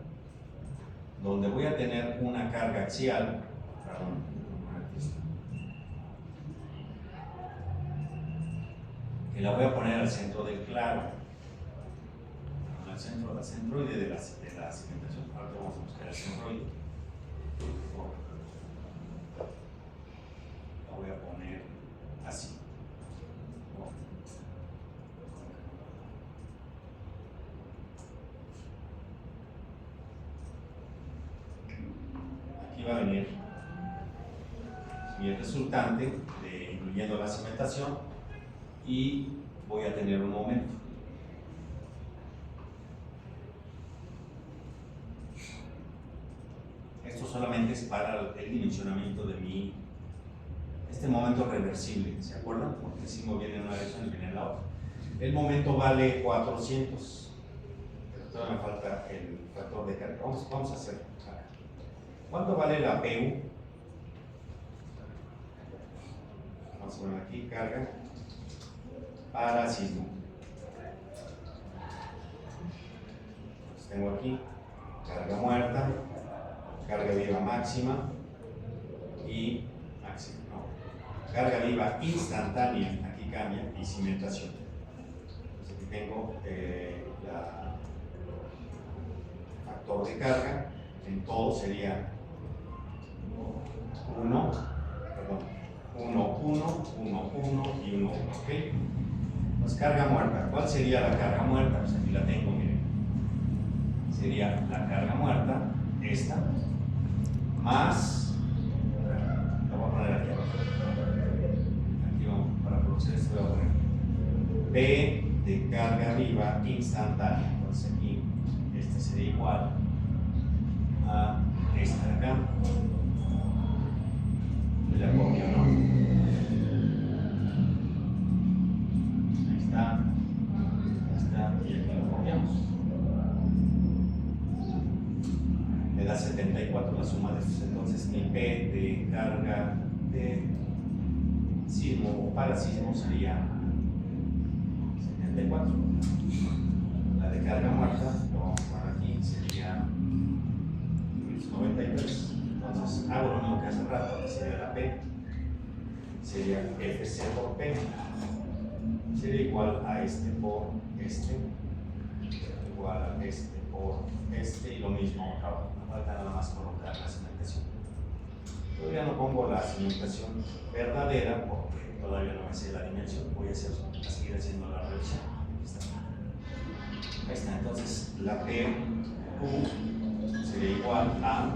donde voy a tener una carga axial, que la voy a poner al centro del claro, al centroide de la cimentación. Ahora vamos a buscar el centroide. La voy a poner así. Aquí va a venir mi resultante, incluyendo la cimentación, y voy a tener un momento. Esto solamente es para el dimensionamiento de este momento reversible, ¿se acuerdan? Porque si viene en una dirección y viene en la otra. El momento vale 400, pero todavía me falta el factor de carga. Vamos a hacer. ¿Cuánto vale la PU? Vamos a poner aquí carga para sismo. Entonces tengo aquí carga muerta, carga viva máxima y máxima. No. Carga viva instantánea, aquí cambia, y cimentación. Entonces aquí tengo la factor de carga, en todo sería 1, 1, 1, 1, 1 y 1, 1, ¿ok? Pues carga muerta. ¿Cuál sería la carga muerta? Pues aquí la tengo, miren. Sería la carga muerta, esta, más, la voy a poner aquí abajo. Aquí vamos, para producir esto voy a poner P de carga viva instantánea. Entonces aquí, este sería igual a esta de acá. La copio, ¿no? Ahí está, y aquí lo copiamos. Me da 74 la suma de estos. Entonces mi P de carga de sismo o parasismo sería 74. La de carga muerta, lo vamos a poner aquí, sería 93. Entonces hago lo mismo que hace rato, que sería la P, sería FC por P, sería igual a este por este, igual a este por este, y lo mismo acá. Me falta nada más colocar la cimentación. Todavía no pongo la cimentación verdadera porque todavía no me sé la dimensión, voy a seguir haciendo la revisión. Ahí está, entonces la P sería igual a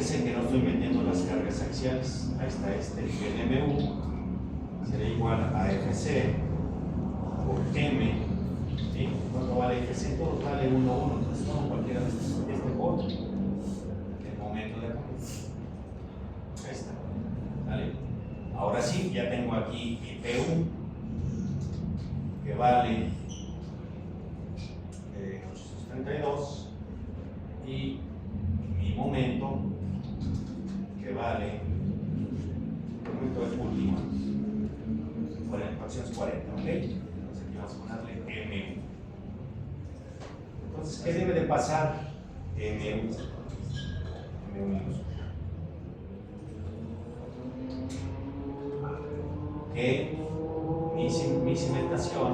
fíjense que no estoy metiendo las cargas axiales. Ahí está este, el MU sería igual a FC por M. ¿Sí? ¿Cuánto vale FC? Todos vale 1, 1. Entonces tomo cualquiera de estos, este por el momento de acá. Ahí está. ¿Vale? Ahora sí, ya tengo aquí mi PU que vale 832 y mi momento que vale, el momento es último, fracciones 40, ¿ok? Entonces aquí vamos a ponerle MU. Entonces, ¿qué debe de pasar? MU minúscula. Que mi cimentación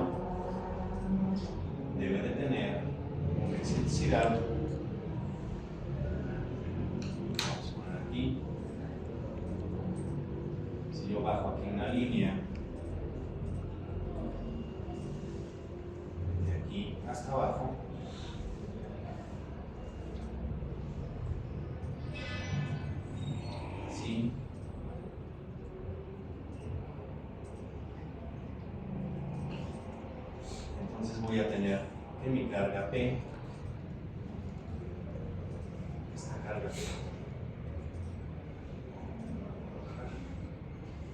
debe de tener una excentricidad, vamos a poner aquí, si yo bajo aquí una línea de aquí hasta abajo, así, entonces voy a tener que mi carga P, esta carga P,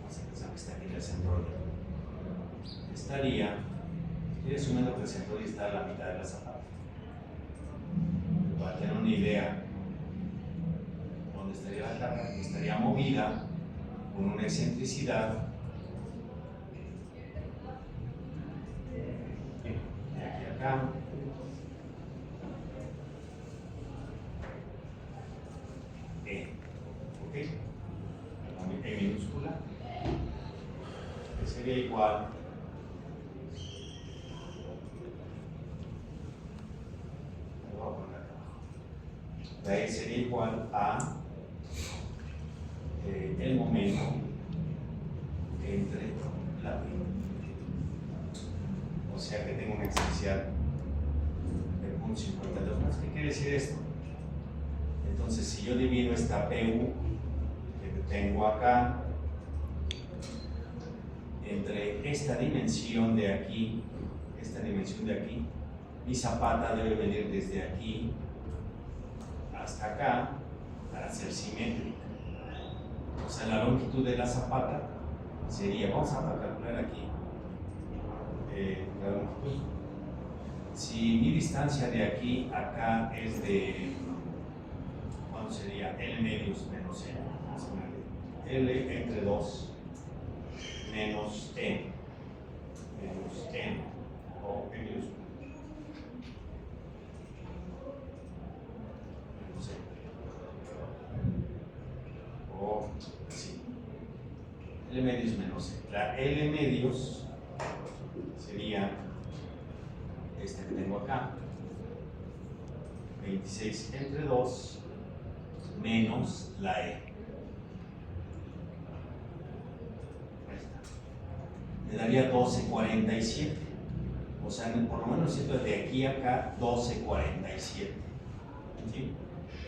vamos a pensar que está aquí en el centro, estoy asumiendo que el centro está a la mitad de la zapata, para tener una idea dónde estaría la carga, estaría movida con una excentricidad de aquí a acá, ¿ok? E minúscula, que sería igual de ahí sería igual a el momento entre la P. O sea que tengo una excentricidad de 0.52 más. ¿Qué quiere decir esto? Entonces, si yo divido esta PU que tengo acá entre esta dimensión de aquí, mi zapata debe venir desde aquí hasta acá para ser simétrica. O sea, la longitud de la zapata sería, vamos a calcular aquí la longitud. Si mi distancia de aquí a acá es de, ¿cuánto sería? L medios menos N. L entre 2 menos N. Menos N o N minúscula. O sí. L medios menos E. La L medios sería esta que tengo acá, 26 entre 2 menos la E. Ahí está. Me daría 12,47. O sea, por lo menos siento de aquí a acá 12,47. ¿Sí?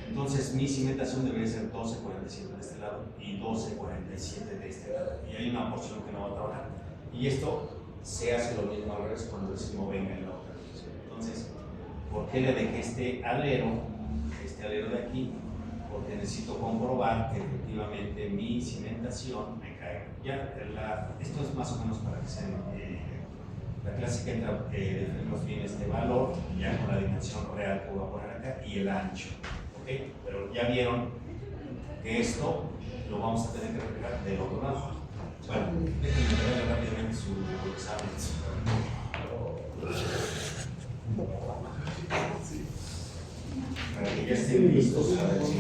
Entonces mi cimentación debería ser 12,47 de este lado y 12,47 de este lado. Y hay una porción que no va a trabajar. Y esto se hace lo mismo al revés cuando el sismo venga en la otra dirección. Entonces, ¿por qué le dejé este alero de aquí? Porque necesito comprobar que efectivamente mi cimentación me caiga. Ya esto es más o menos para que sean la clase que entra, definimos bien este valor, ya con la dimensión real que voy a poner acá y el ancho. ¿Okay? Pero ya vieron que esto lo vamos a tener que reflejar del otro lado. Bueno, déjenme ver rápidamente su examen. Para que ya estén listos a ver si